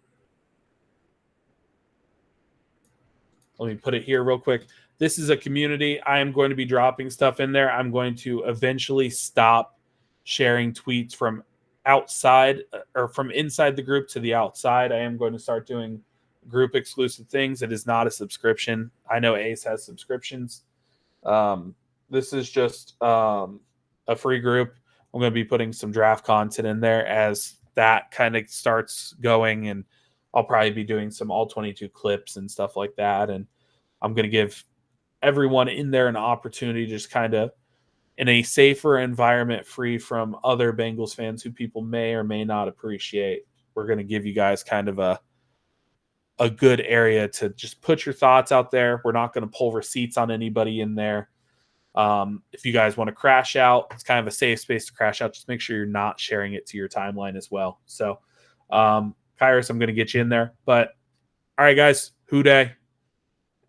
Let me put it here real quick. This is a community. I am going to be dropping stuff in there. I'm going to eventually stop sharing tweets from outside or from inside the group to the outside. I am going to start doing group exclusive things. It is not a subscription. I know Ace has subscriptions. This is just a free group. I'm going to be putting some draft content in there as that kind of starts going, and I'll probably be doing some all 22 clips and stuff like that. And I'm going to give everyone in there an opportunity to just kind of in a safer environment, free from other Bengals fans who people may or may not appreciate. We're going to give you guys kind of a good area to just put your thoughts out there. We're not going to pull receipts on anybody in there. If you guys want to crash out, it's kind of a safe space to crash out. Just make sure you're not sharing it to your timeline as well. So, Kyrus, I'm going to get you in there. But, all right, guys, Hoo Day.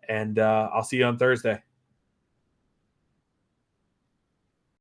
And I'll see you on Thursday.